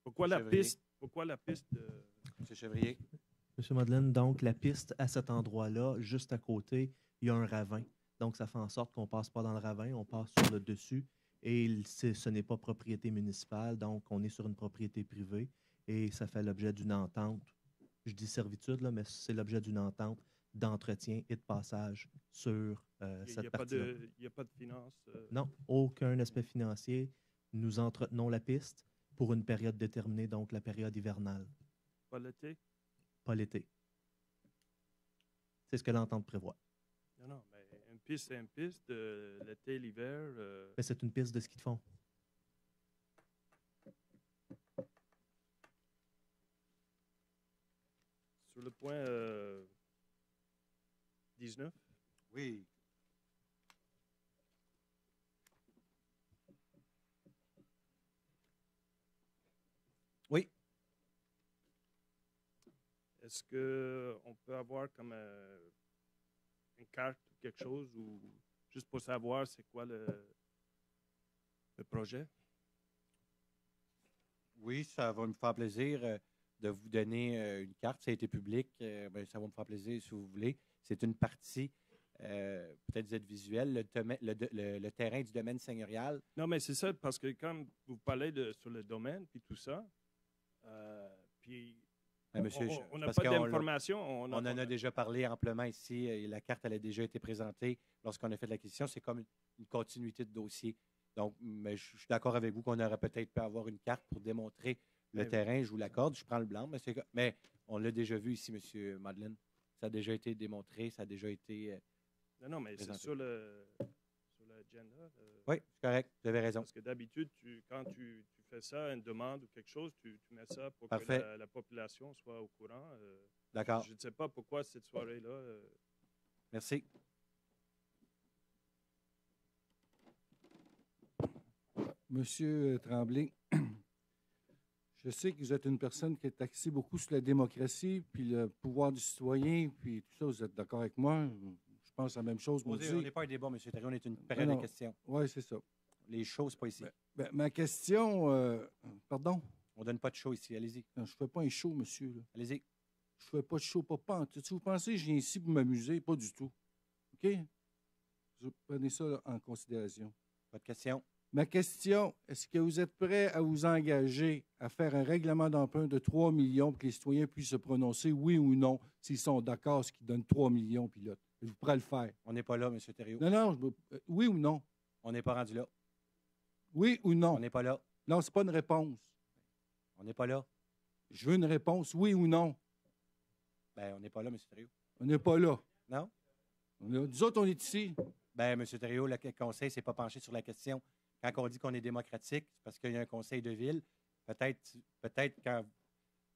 Pourquoi la piste M. Chevrier. M. Madeleine, donc la piste à cet endroit-là, juste à côté, il y a un ravin. Donc, ça fait en sorte qu'on ne passe pas dans le ravin, on passe sur le dessus. Et ce n'est pas propriété municipale, donc on est sur une propriété privée. Et ça fait l'objet d'une entente. Je dis servitude, là, mais c'est l'objet d'une entente d'entretien et de passage sur cette partie-là. Il n'y a pas de finance? Non, aucun aspect financier. Nous entretenons la piste pour une période déterminée, donc la période hivernale. Pas l'été? Pas l'été. C'est ce que l'entente prévoit. Non, mais une piste, c'est une piste. L'été, l'hiver... Mais c'est une piste de ski de fond. Sur le point 19? Oui. Oui. Est-ce qu'on peut avoir comme une carte ou quelque chose, ou juste pour savoir c'est quoi le projet? Oui, ça va me faire plaisir de vous donner une carte. Ça a été public. Ça va me faire plaisir si vous voulez. C'est une partie, peut-être vous êtes visuel, le terrain du domaine seigneurial. Non, mais c'est ça, parce que comme vous parlez sur le domaine puis tout ça, Puis, Monsieur, on n'a parce pas qu'on l'a- d'informations. On en a déjà parlé amplement ici. Et la carte, elle a déjà été présentée lorsqu'on a fait l'acquisition. C'est comme une continuité de dossier. Donc, mais je suis d'accord avec vous qu'on aurait peut-être pu avoir une carte pour démontrer le terrain. Je vous l'accorde. Je prends le blanc. Mais on l'a déjà vu ici, M. Madeleine. Ça a déjà été démontré. Ça a déjà été. Non, mais c'est présenté. sur l'agenda. Oui, c'est correct. Vous avez raison. Parce que d'habitude, quand tu fais ça, une demande ou quelque chose, tu mets ça pour Parfait. que la population soit au courant. D'accord. Je ne sais pas pourquoi cette soirée-là. Merci. Monsieur Tremblay, je sais que vous êtes une personne qui est axée beaucoup sur la démocratie, puis le pouvoir du citoyen, puis tout ça, vous êtes d'accord avec moi? Je pense la même chose. On n'est pas un débat, M. Thériault, on est une période Non, de questions. Oui, c'est ça. Les shows, c'est pas ici. Ma question, pardon? On donne pas de show ici, allez-y. Je ne fais pas un show, monsieur. Allez-y. Je ne fais pas de show, pas en tout. Si vous pensez que je viens ici pour m'amuser, pas du tout. OK? Vous prenez ça là, en considération. Pas de question. Ma question, est-ce que vous êtes prêt à vous engager à faire un règlement d'emprunt de 3 millions pour que les citoyens puissent se prononcer oui ou non s'ils sont d'accord, ce qui donne 3 millions pilotes? Êtes-vous prêt à le faire? On n'est pas là, M. Thériault. Non, oui ou non? On n'est pas rendu là. Oui ou non? On n'est pas là. Non, c'est pas une réponse. On n'est pas là. Je veux une réponse, oui ou non? Ben, on n'est pas là, M. Thériault. On n'est pas là. Non? Nous autres, on est ici. Ben, M. Thériault, le conseil ne s'est pas penché sur la question. Quand on dit qu'on est démocratique, c'est parce qu'il y a un conseil de ville. Peut-être quand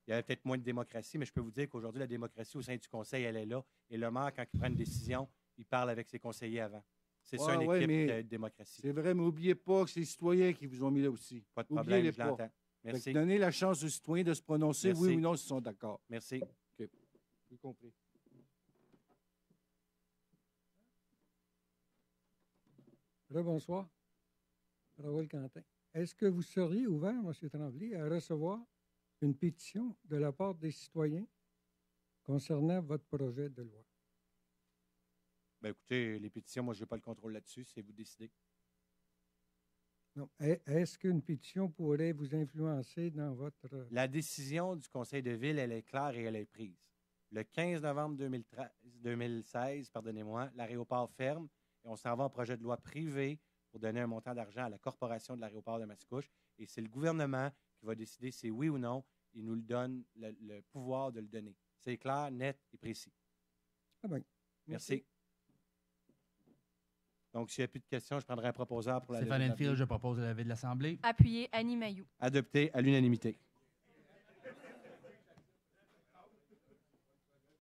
il y avait peut-être moins de démocratie, mais je peux vous dire qu'aujourd'hui, la démocratie au sein du conseil, elle est là. Et le maire, quand il prend une décision, il parle avec ses conseillers avant. C'est ça, une équipe de démocratie. C'est vrai, mais n'oubliez pas que c'est les citoyens qui vous ont mis là aussi. Pas de problème, Oubliez-les je pas. l'entends. Merci. Donnez la chance aux citoyens de se prononcer Merci. oui ou non s'ils sont d'accord. Merci. OK. J'ai compris. Rebonsoir. Raoul Quentin. Est-ce que vous seriez ouvert, M. Tremblay, à recevoir une pétition de la part des citoyens concernant votre projet de loi? Ben, écoutez, les pétitions, moi, je n'ai pas le contrôle là-dessus. C'est vous décidez. Non. Est-ce qu'une pétition pourrait vous influencer dans votre... La décision du conseil de ville, elle est claire et elle est prise. Le 15 novembre 2016, pardonnez-moi, l'aéroport ferme et on s'en va en projet de loi privé pour donner un montant d'argent à la corporation de l'aéroport de Mascouche. Et c'est le gouvernement qui va décider si oui ou non il nous le donne le pouvoir de le donner. C'est clair, net et précis. Ah ben, merci. Donc, s'il n'y a plus de questions, je prendrai un proposeur pour la Stéphane Enfield, je propose de la vie de l'Assemblée. Appuyez Annie Mailloux. Adopté à l'unanimité.